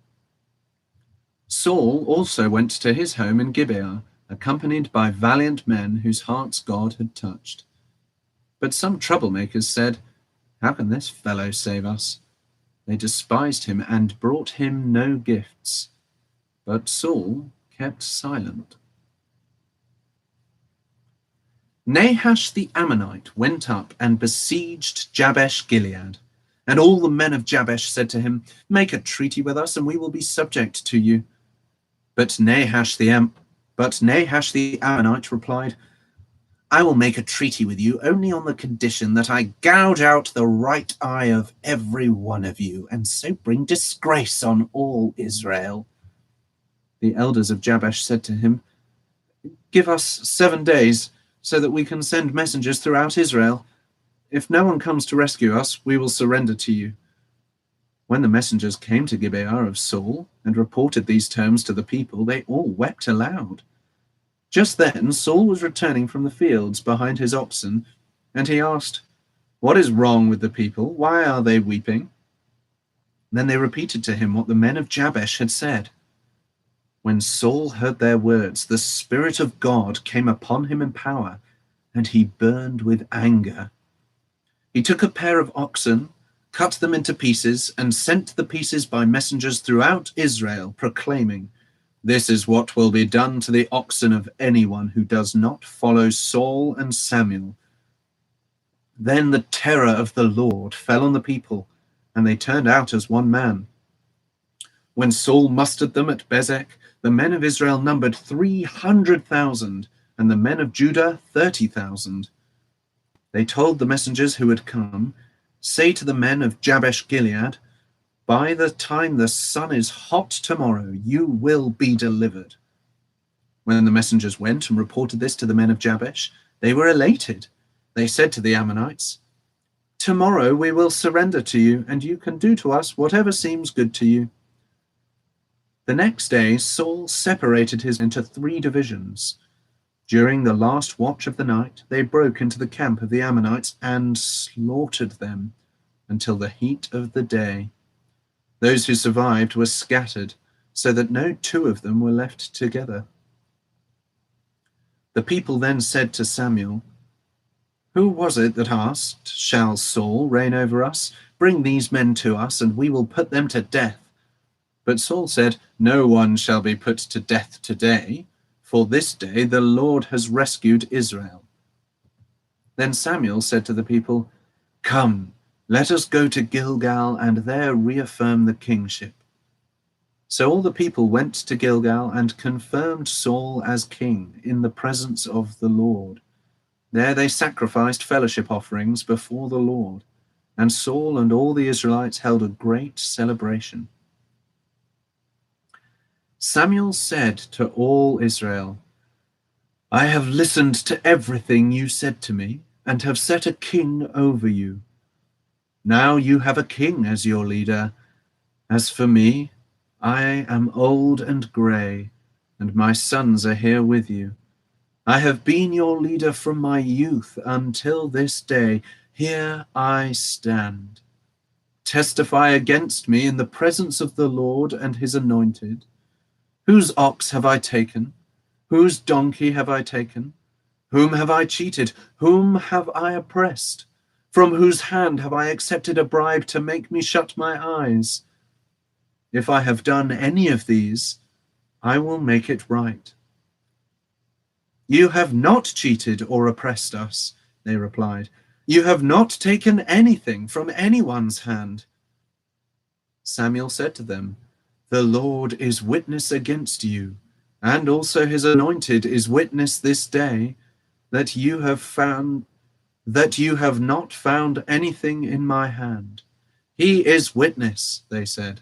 Saul also went to his home in Gibeah, accompanied by valiant men whose hearts God had touched. But some troublemakers said, "How can this fellow save us?" They despised him and brought him no gifts. But Saul kept silent. Nahash the Ammonite went up and besieged Jabesh Gilead. And all the men of Jabesh said to him, "Make a treaty with us, and we will be subject to you." But Nahash the Ammonite replied, "I will make a treaty with you only on the condition that I gouge out the right eye of every one of you, and so bring disgrace on all Israel." The elders of Jabesh said to him, "Give us 7 days, so that we can send messengers throughout Israel. If no one comes to rescue us, we will surrender to you." When the messengers came to Gibeah of Saul and reported these terms to the people, they all wept aloud. Just then Saul was returning from the fields behind his oxen, and he asked, "What is wrong with the people? Why are they weeping?" Then they repeated to him what the men of Jabesh had said. When Saul heard their words, the Spirit of God came upon him in power, and he burned with anger. He took a pair of oxen, cut them into pieces, and sent the pieces by messengers throughout Israel, proclaiming, "This is what will be done to the oxen of anyone who does not follow Saul and Samuel." Then the terror of the Lord fell on the people, and they turned out as one man. When Saul mustered them at Bezek, the men of Israel numbered 300,000, and the men of Judah 30,000. They told the messengers who had come, "Say to the men of Jabesh Gilead, by the time the sun is hot tomorrow, you will be delivered." When the messengers went and reported this to the men of Jabesh, they were elated. They said to the Ammonites, "Tomorrow we will surrender to you, and you can do to us whatever seems good to you." The next day Saul separated his into 3 divisions. During the last watch of the night, they broke into the camp of the Ammonites and slaughtered them until the heat of the day. Those who survived were scattered, so that no 2 of them were left together. The people then said to Samuel, "Who was it that asked, 'Shall Saul reign over us? Bring these men to us, and we will put them to death.' But Saul said, 'No one shall be put to death today, for this day the Lord has rescued Israel.' Then Samuel said to the people, 'Come, let us go to Gilgal and there reaffirm the kingship.' So all the people went to Gilgal and confirmed Saul as king in the presence of the Lord. There they sacrificed fellowship offerings before the Lord, and Saul and all the Israelites held a great celebration. Samuel said to all Israel, I have listened to everything you said to me and have set a king over you. Now you have a king as your leader. As for me, I am old and grey, and my sons are here with you. I have been your leader from my youth until this day. Here I stand. Testify against me in the presence of the Lord and his anointed. Whose ox have I taken? Whose donkey have I taken? Whom have I cheated? Whom have I oppressed? From whose hand have I accepted a bribe to make me shut my eyes? If I have done any of these, I will make it right. You have not cheated or oppressed us, they replied. You have not taken anything from anyone's hand. Samuel said to them, The Lord is witness against you, and also his anointed is witness this day, that you have not found anything in my hand. He is witness, they said.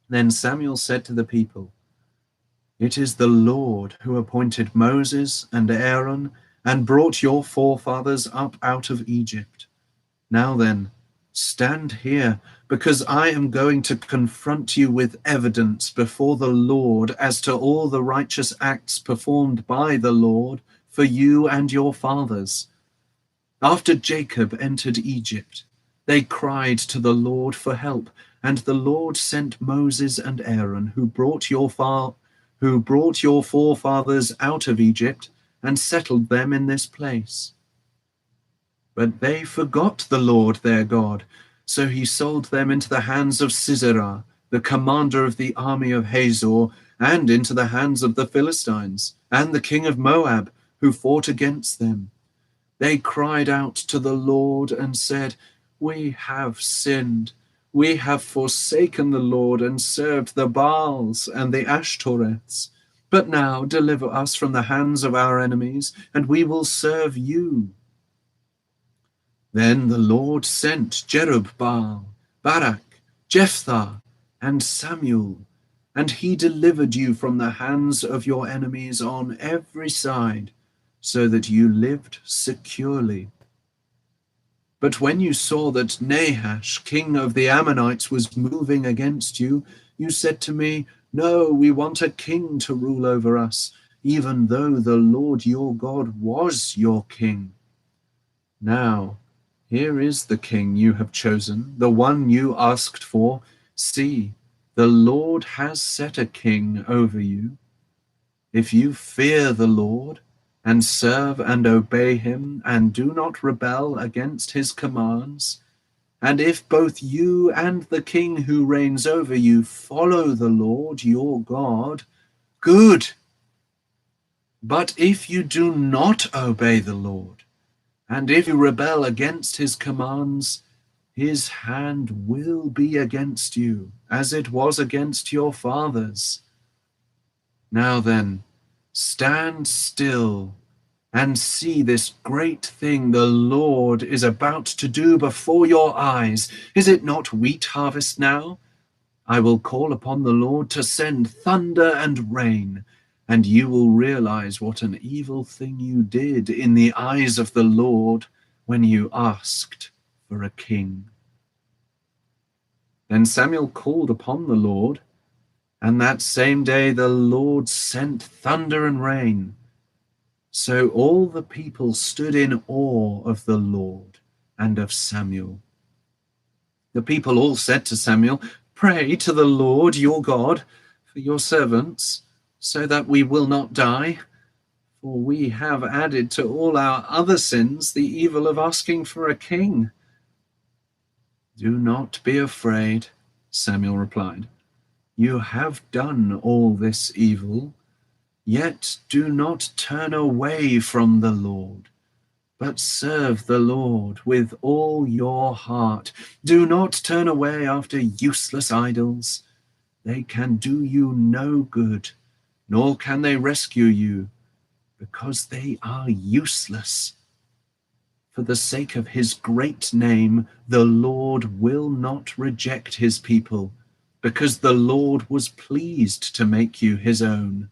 Then Samuel said to the people, It is the Lord who appointed Moses and Aaron and brought your forefathers up out of Egypt. Now then, stand here, because I am going to confront you with evidence before the Lord as to all the righteous acts performed by the Lord for you and your fathers. After Jacob entered Egypt, they cried to the Lord for help, and the Lord sent Moses and Aaron, who brought your forefathers out of Egypt and settled them in this place. But they forgot the Lord their God, so he sold them into the hands of Sisera, the commander of the army of Hazor, and into the hands of the Philistines, and the king of Moab, who fought against them. They cried out to the Lord and said, We have sinned. We have forsaken the Lord and served the Baals and the Ashtoreths. But now deliver us from the hands of our enemies, and we will serve you. Then the Lord sent Jerubbaal, Barak, Jephthah, and Samuel, and he delivered you from the hands of your enemies on every side, so that you lived securely. But when you saw that Nahash, king of the Ammonites, was moving against you, you said to me, No, we want a king to rule over us, even though the Lord your God was your king. Now, here is the king you have chosen, the one you asked for. See, the Lord has set a king over you. If you fear the Lord, and serve and obey him, and do not rebel against his commands, and if both you and the king who reigns over you follow the Lord your God, good. But if you do not obey the Lord, and if you rebel against his commands, his hand will be against you, as it was against your fathers. Now then, stand still and see this great thing the Lord is about to do before your eyes. Is it not wheat harvest now? I will call upon the Lord to send thunder and rain, and you will realize what an evil thing you did in the eyes of the Lord when you asked for a king. Then Samuel called upon the Lord, and that same day the Lord sent thunder and rain. So all the people stood in awe of the Lord and of Samuel. The people all said to Samuel, Pray to the Lord your God for your servants, so that we will not die. For we have added to all our other sins the evil of asking for a king. Do not be afraid, Samuel replied. You have done all this evil, yet do not turn away from the Lord, but serve the Lord with all your heart. Do not turn away after useless idols. They can do you no good, nor can they rescue you, because they are useless. For the sake of his great name, the Lord will not reject his people, because the Lord was pleased to make you his own.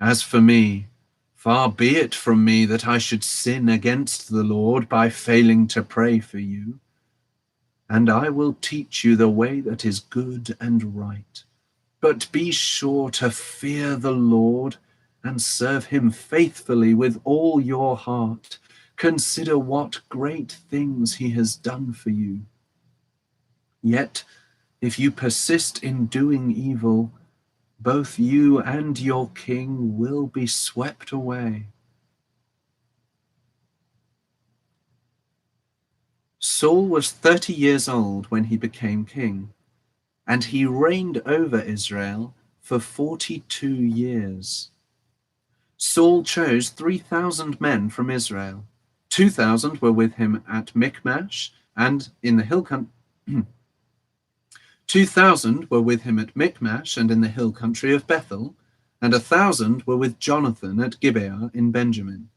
As for me, Far be it from me that I should sin against the Lord by failing to pray for you. And I will teach you the way that is good and right. But be sure to fear the Lord and serve him faithfully with all your heart. Consider what great things he has done for you. Yet, if you persist in doing evil, both you and your king will be swept away. Saul was 30 years old when he became king, and he reigned over Israel for 42 years. Saul chose 3,000 men from Israel. 2,000 were with him at Michmash and in the hill country. 2,000 were with him at Michmash and in the hill country of Bethel, and 1,000 were with Jonathan at Gibeah in Benjamin.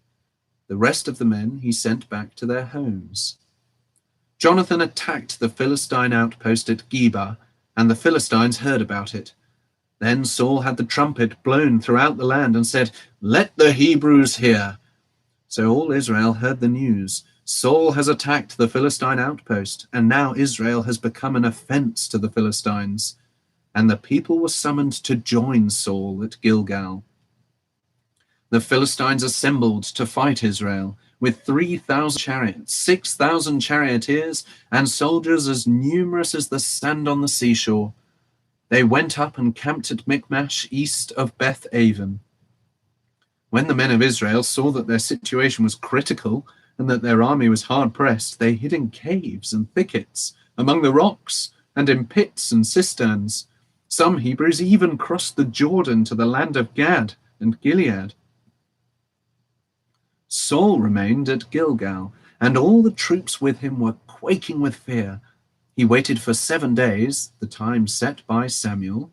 The rest of the men he sent back to their homes. Jonathan attacked the Philistine outpost at Geba, and the Philistines heard about it. Then Saul had the trumpet blown throughout the land and said, "Let the Hebrews hear." So all Israel heard the news. Saul has attacked the Philistine outpost, and now Israel has become an offense to the Philistines. And the people were summoned to join Saul at Gilgal. The Philistines assembled to fight Israel with 3,000 chariots, 6,000 charioteers, and soldiers as numerous as the sand on the seashore. They went up and camped at Michmash, east of Beth Aven. When the men of Israel saw that their situation was critical and that their army was hard-pressed, they hid in caves and thickets, among the rocks, and in pits and cisterns. Some Hebrews even crossed the Jordan to the land of Gad and Gilead. Saul remained at Gilgal, and all the troops with him were quaking with fear. He waited for 7 days, the time set by Samuel,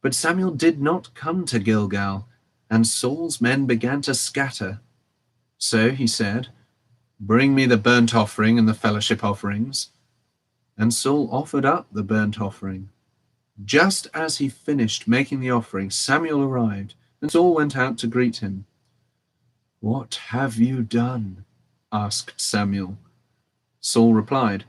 but Samuel did not come to Gilgal, and Saul's men began to scatter. So he said, "Bring me the burnt offering and the fellowship offerings." And Saul offered up the burnt offering. Just as he finished making the offering, Samuel arrived, and Saul went out to greet him. "What have you done?" asked Samuel. Saul replied,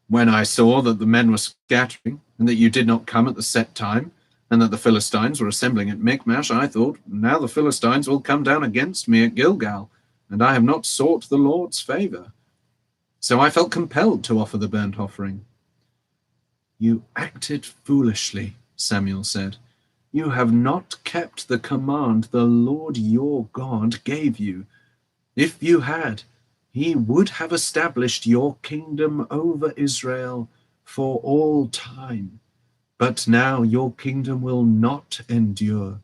"When I saw that the men were scattering, and that you did not come at the set time, and that the Philistines were assembling at Michmash, I thought, now the Philistines will come down against me at Gilgal, and I have not sought the Lord's favor. So I felt compelled to offer the burnt offering." "You acted foolishly," Samuel said. "You have not kept the command the Lord your God gave you. If you had, he would have established your kingdom over Israel for all time. But now your kingdom will not endure.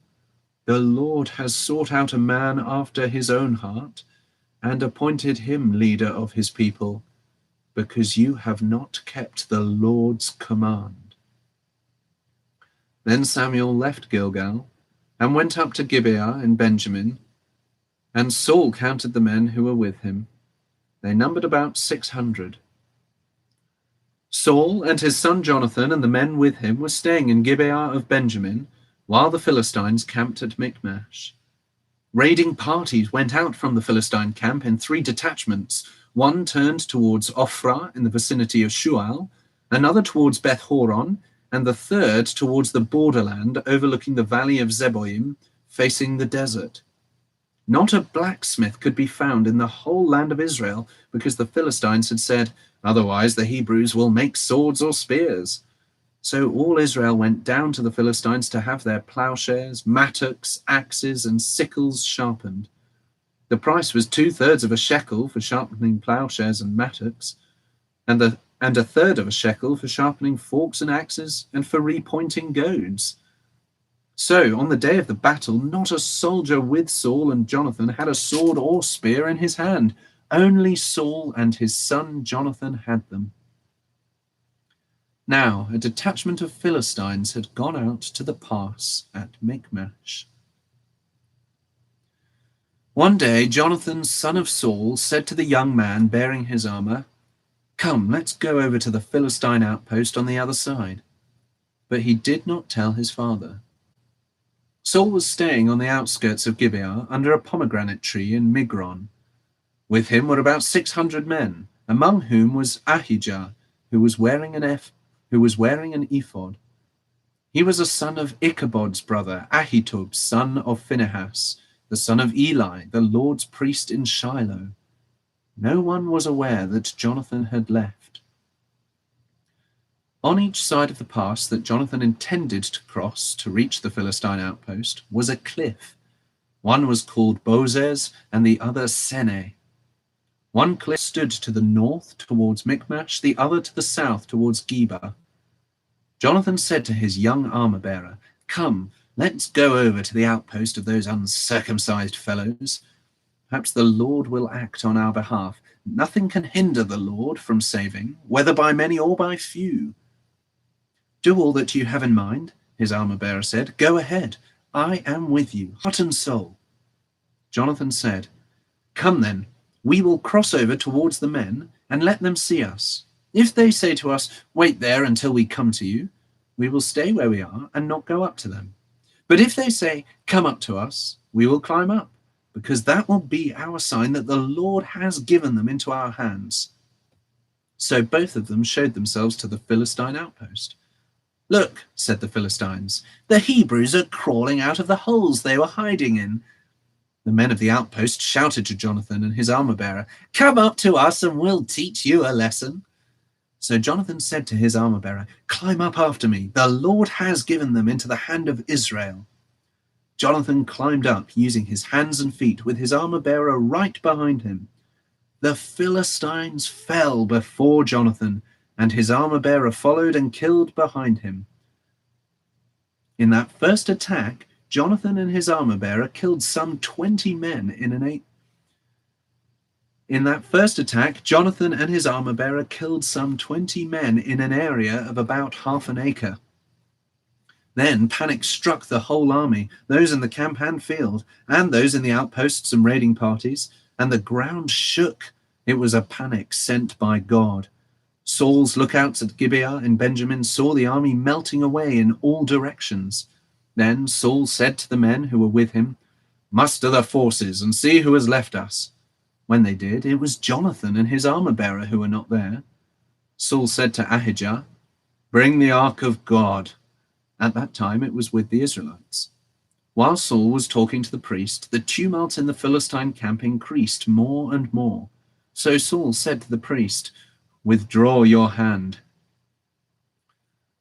The Lord has sought out a man after his own heart and appointed him leader of his people, because you have not kept the Lord's command." Then Samuel left Gilgal and went up to Gibeah in Benjamin, and Saul counted the men who were with him. They numbered about 600. Saul and his son Jonathan and the men with him were staying in Gibeah of Benjamin, while the Philistines camped at Michmash. Raiding parties went out from the Philistine camp in 3 detachments. One turned towards Ophrah in the vicinity of Shual, another towards Beth Horon, and the third towards the borderland overlooking the valley of Zeboim, facing the desert. Not a blacksmith could be found in the whole land of Israel, because the Philistines had said, "Otherwise the Hebrews will make swords or spears." So all Israel went down to the Philistines to have their plowshares, mattocks, axes, and sickles sharpened. The price was 2/3 of a shekel for sharpening plowshares and mattocks, and 1/3 of a shekel for sharpening forks and axes, and for repointing goads. So on the day of the battle, not a soldier with Saul and Jonathan had a sword or spear in his hand. Only Saul and his son Jonathan had them. Now a detachment of Philistines had gone out to the pass at Michmash. One day Jonathan, son of Saul, said to the young man bearing his armor, "Come, let's go over to the Philistine outpost on the other side." But he did not tell his father. Saul was staying on the outskirts of Gibeah under a pomegranate tree in Migron. With him were about 600 men, among whom was Ahijah, who was wearing an ephod. He was a son of Ichabod's brother, Ahitub, son of Phinehas, the son of Eli, the Lord's priest in Shiloh. No one was aware that Jonathan had left. On each side of the pass that Jonathan intended to cross to reach the Philistine outpost was a cliff. One was called Bozez and the other Sene. One cliff stood to the north towards Michmash, the other to the south towards Geba. Jonathan said to his young armor-bearer, "Come, let's go over to the outpost of those uncircumcised fellows. Perhaps the Lord will act on our behalf. Nothing can hinder the Lord from saving, whether by many or by few." "Do all that you have in mind," his armor-bearer said. "Go ahead. I am with you, heart and soul." Jonathan said, "Come then, we will cross over towards the men and let them see us. If they say to us, 'Wait there until we come to you,' we will stay where we are and not go up to them. But if they say, 'Come up to us,' we will climb up, because that will be our sign that the Lord has given them into our hands." So both of them showed themselves to the Philistine outpost. "Look," said the Philistines, "the Hebrews are crawling out of the holes they were hiding in." The men of the outpost shouted to Jonathan and his armor-bearer, "Come up to us and we'll teach you a lesson." So Jonathan said to his armor-bearer, "Climb up after me. The Lord has given them into the hand of Israel." Jonathan climbed up, using his hands and feet, with his armor-bearer right behind him. The Philistines fell before Jonathan, and his armor-bearer followed and killed behind him. In that first attack, Jonathan and his armor-bearer killed some 20 men in an area of about half an acre. Then panic struck the whole army, those in the camp and field, and those in the outposts and raiding parties, and the ground shook. It was a panic sent by God. Saul's lookouts at Gibeah in Benjamin saw the army melting away in all directions. Then Saul said to the men who were with him, "Muster the forces and see who has left us." When they did, it was Jonathan and his armor-bearer who were not there. Saul said to Ahijah, "Bring the ark of God." At that time it was with the Israelites. While Saul was talking to the priest, the tumult in the Philistine camp increased more and more. So Saul said to the priest, "Withdraw your hand."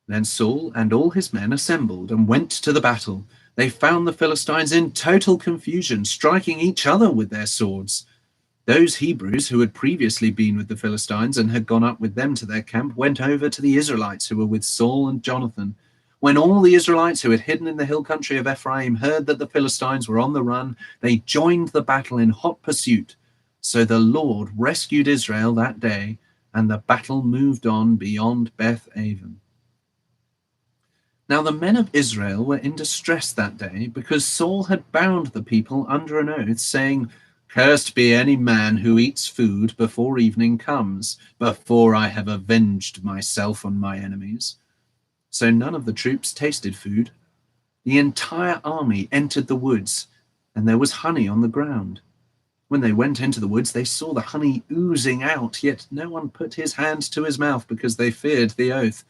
Then Saul and all his men assembled and went to the battle. They found the Philistines in total confusion, striking each other with their swords. Those Hebrews who had previously been with the Philistines and had gone up with them to their camp went over to the Israelites who were with Saul and Jonathan. When all the Israelites who had hidden in the hill country of Ephraim heard that the Philistines were on the run, they joined the battle in hot pursuit. So the Lord rescued Israel that day, and the battle moved on beyond Beth Aven. Now the men of Israel were in distress that day, because Saul had bound the people under an oath, saying, "Cursed be any man who eats food before evening comes, before I have avenged myself on my enemies." So none of the troops tasted food. The entire army entered the woods, and there was honey on the ground. When they went into the woods, they saw the honey oozing out, yet no one put his hand to his mouth because they feared the oath.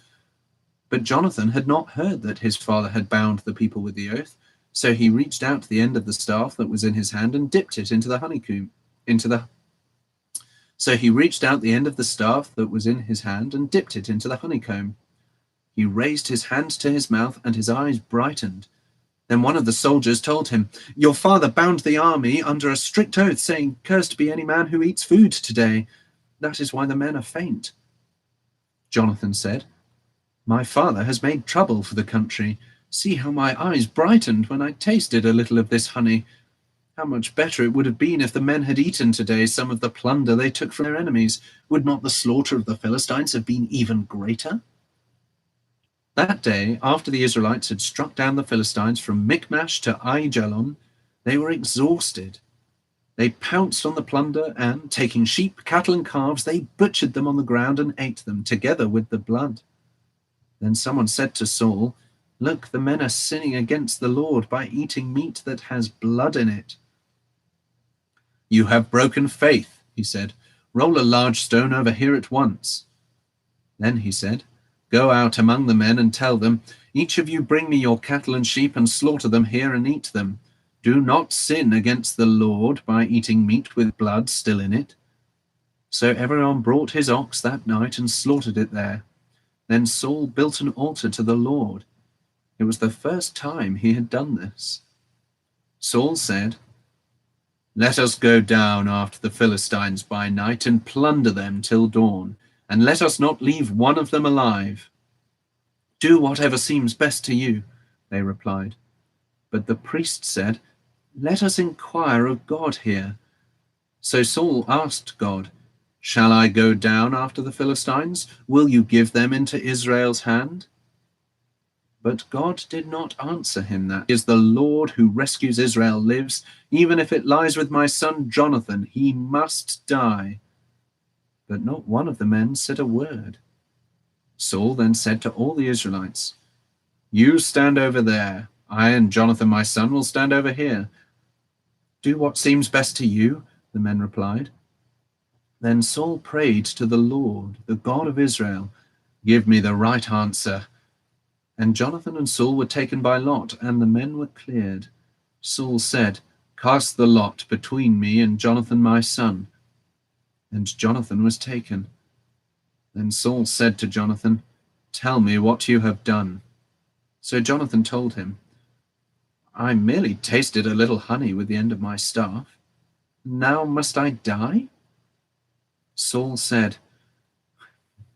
But Jonathan had not heard that his father had bound the people with the oath, so he reached out the end of the staff that was in his hand and dipped it into the honeycomb. So he reached out the end of the staff that was in his hand and dipped it into the honeycomb. He raised his hand to his mouth, and his eyes brightened. Then one of the soldiers told him, "Your father bound the army under a strict oath, saying, 'Cursed be any man who eats food today.' That is why the men are faint." Jonathan said, "My father has made trouble for the country. See how my eyes brightened when I tasted a little of this honey. How much better it would have been if the men had eaten today some of the plunder they took from their enemies. Would not the slaughter of the Philistines have been even greater?" That day, after the Israelites had struck down the Philistines from Michmash to Aijalon, they were exhausted. They pounced on the plunder and, taking sheep, cattle, and calves, they butchered them on the ground and ate them, together with the blood. Then someone said to Saul, Look, the men are sinning against the Lord by eating meat that has blood in it. You have broken faith, he said. Roll a large stone over here at once. Then he said, Go out among the men and tell them, Each of you bring me your cattle and sheep and slaughter them here and eat them. Do not sin against the Lord by eating meat with blood still in it. So everyone brought his ox that night and slaughtered it there. Then Saul built an altar to the Lord. It was the first time he had done this. Saul said, Let us go down after the Philistines by night and plunder them till dawn, and let us not leave one of them alive. Do whatever seems best to you, they replied. But the priest said, Let us inquire of God here. So Saul asked God, Shall I go down after the Philistines? Will you give them into Israel's hand? But God did not answer him that. Is the Lord who rescues Israel lives, even if it lies with my son Jonathan, he must die. But not one of the men said a word. Saul then said to all the Israelites, You stand over there. I and Jonathan my son will stand over here. Do what seems best to you, the men replied. Then Saul prayed to the Lord, the God of Israel, Give me the right answer. And Jonathan and Saul were taken by lot, and the men were cleared. Saul said, Cast the lot between me and Jonathan my son. And Jonathan was taken. Then Saul said to Jonathan, Tell me what you have done. So Jonathan told him, I merely tasted a little honey with the end of my staff. Now must I die? Saul said,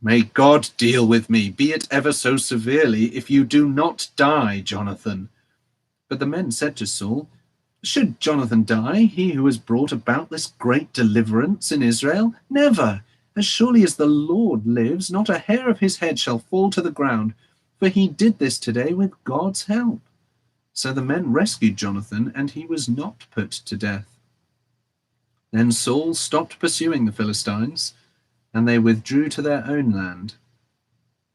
May God deal with me, be it ever so severely, if you do not die, Jonathan. But the men said to Saul, Should Jonathan die, he who has brought about this great deliverance in Israel? Never! As surely as the Lord lives, not a hair of his head shall fall to the ground, for he did this today with God's help. So the men rescued Jonathan, and he was not put to death. Then Saul stopped pursuing the Philistines, and they withdrew to their own land.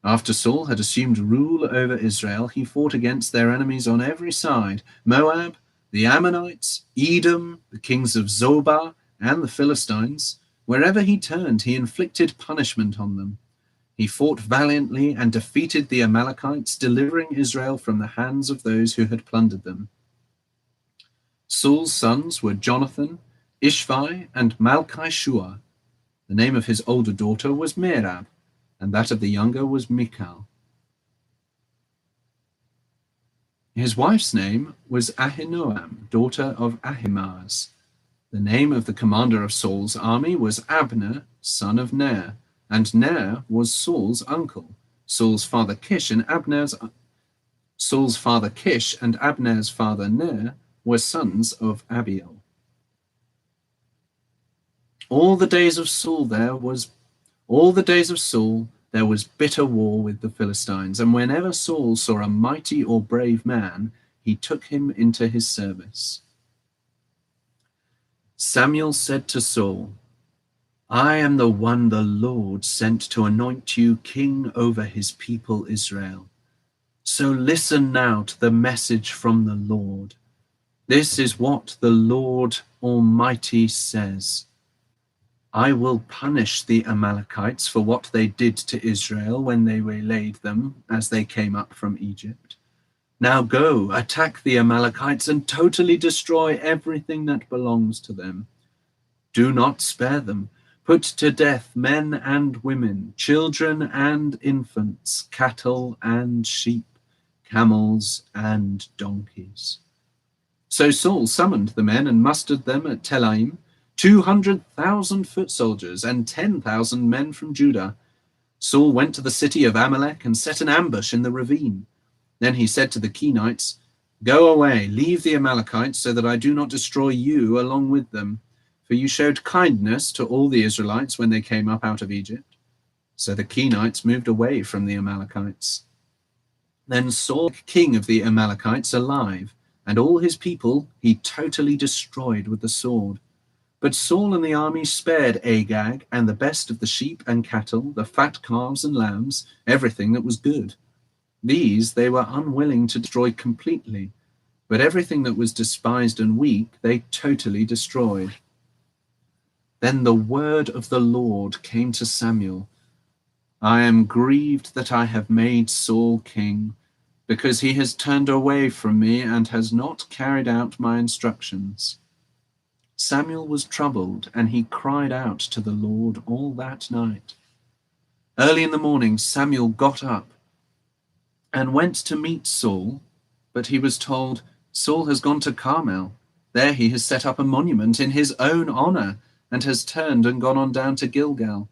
After Saul had assumed rule over Israel, he fought against their enemies on every side, Moab, the Ammonites, Edom, the kings of Zobah, and the Philistines. Wherever he turned, he inflicted punishment on them. He fought valiantly and defeated the Amalekites, delivering Israel from the hands of those who had plundered them. Saul's sons were Jonathan, Ishvi, and Malchi-Shua. The name of his older daughter was Merab, and that of the younger was Michal. His wife's name was Ahinoam, daughter of Ahimaaz. The name of the commander of Saul's army was Abner, son of Ner, and Ner was Saul's uncle. Saul's father Kish and Abner's father Ner were sons of Abiel. All the days of Saul there was bitter war with the Philistines, and whenever Saul saw a mighty or brave man, he took him into his service. Samuel said to Saul, I am the one the Lord sent to anoint you king over his people Israel. So listen now to the message from the Lord. This is what the Lord Almighty says. I will punish the Amalekites for what they did to Israel when they waylaid them as they came up from Egypt. Now go, attack the Amalekites and totally destroy everything that belongs to them. Do not spare them. Put to death men and women, children and infants, cattle and sheep, camels and donkeys. So Saul summoned the men and mustered them at Telaim, 200,000 foot soldiers and 10,000 men from Judah. Saul went to the city of Amalek and set an ambush in the ravine. Then he said to the Kenites, Go away, leave the Amalekites, so that I do not destroy you along with them. For you showed kindness to all the Israelites when they came up out of Egypt. So the Kenites moved away from the Amalekites. Then Saul, king of the Amalekites, alive, and all his people he totally destroyed with the sword. But Saul and the army spared Agag and the best of the sheep and cattle, the fat calves and lambs, everything that was good. These they were unwilling to destroy completely, but everything that was despised and weak they totally destroyed. Then the word of the Lord came to Samuel. I am grieved that I have made Saul king, because he has turned away from me and has not carried out my instructions. Samuel was troubled, and he cried out to the Lord all that night. Early in the morning, Samuel got up and went to meet Saul, but he was told, Saul has gone to Carmel. There he has set up a monument in his own honor and has turned and gone on down to Gilgal.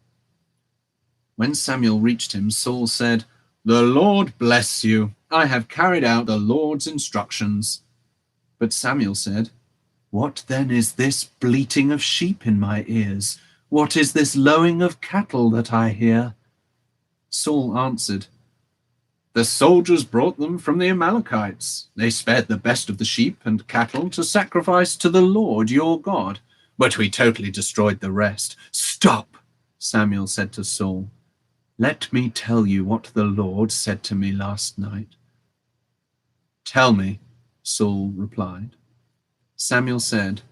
When Samuel reached him, Saul said, The Lord bless you. I have carried out the Lord's instructions. But Samuel said, What then is this bleating of sheep in my ears? What is this lowing of cattle that I hear? Saul answered, The soldiers brought them from the Amalekites. They spared the best of the sheep and cattle to sacrifice to the Lord your God, but we totally destroyed the rest. Stop, Samuel said to Saul. Let me tell you what the Lord said to me last night. Tell me, Saul replied. Samuel said,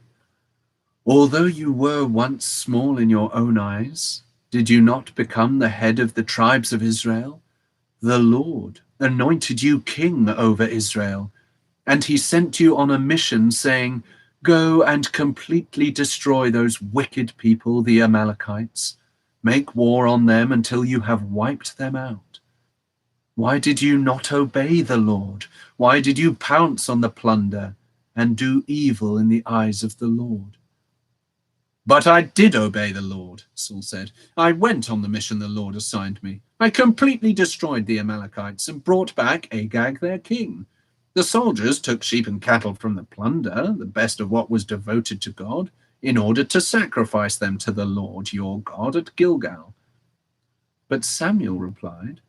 Although you were once small in your own eyes, did you not become the head of the tribes of Israel? The Lord anointed you king over Israel, and he sent you on a mission saying, Go and completely destroy those wicked people, the Amalekites. Make war on them until you have wiped them out. Why did you not obey the Lord? Why did you pounce on the plunder and do evil in the eyes of the Lord? But I did obey the Lord, Saul said. I went on the mission the Lord assigned me. I completely destroyed the Amalekites and brought back Agag, their king. The soldiers took sheep and cattle from the plunder, the best of what was devoted to God, in order to sacrifice them to the Lord your God at Gilgal. But Samuel replied,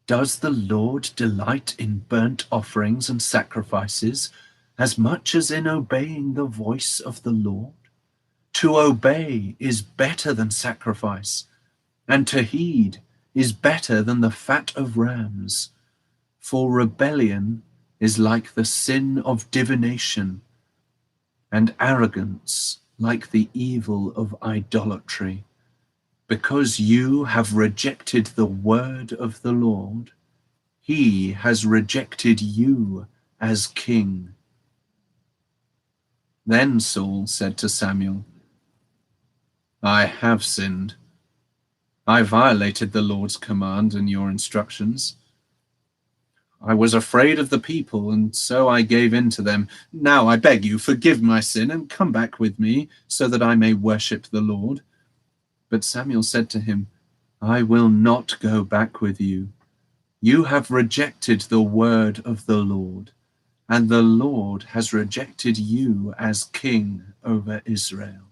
Does the Lord delight in burnt offerings and sacrifices as much as in obeying the voice of the Lord? To obey is better than sacrifice, and to heed is better than the fat of rams. For rebellion is like the sin of divination, and arrogance like the evil of idolatry. Because you have rejected the word of the Lord, he has rejected you as king. Then Saul said to Samuel, I have sinned. I violated the Lord's command and your instructions. I was afraid of the people, and so I gave in to them. Now I beg you, forgive my sin and come back with me, so that I may worship the Lord. But Samuel said to him, I will not go back with you. You have rejected the word of the Lord, and the Lord has rejected you as king over Israel.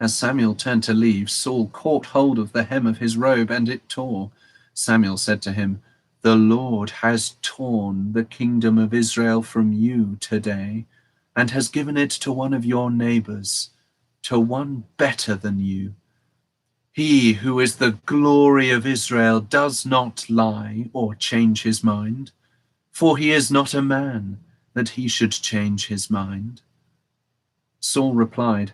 As Samuel turned to leave, Saul caught hold of the hem of his robe, and it tore. Samuel said to him, The Lord has torn the kingdom of Israel from you today, and has given it to one of your neighbors, to one better than you. He who is the glory of Israel does not lie or change his mind, for he is not a man that he should change his mind. Saul replied,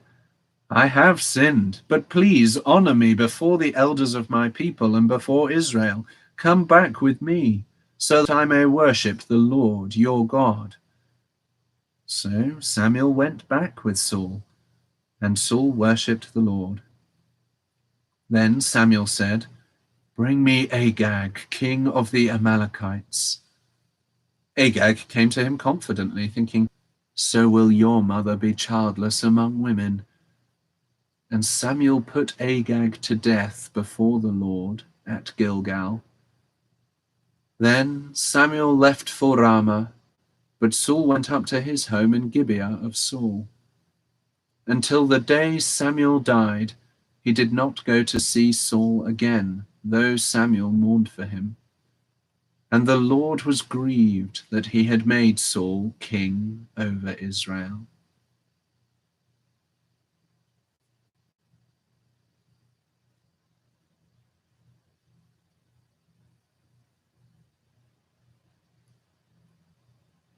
I have sinned, but please honor me before the elders of my people and before Israel. Come back with me, so that I may worship the Lord your God. So Samuel went back with Saul, and Saul worshipped the Lord. Then Samuel said, Bring me Agag, king of the Amalekites. Agag came to him confidently, thinking, So will your mother be childless among women. And Samuel put Agag to death before the Lord at Gilgal. Then Samuel left for Ramah, but Saul went up to his home in Gibeah of Saul. Until the day Samuel died, he did not go to see Saul again, though Samuel mourned for him. And the Lord was grieved that he had made Saul king over Israel.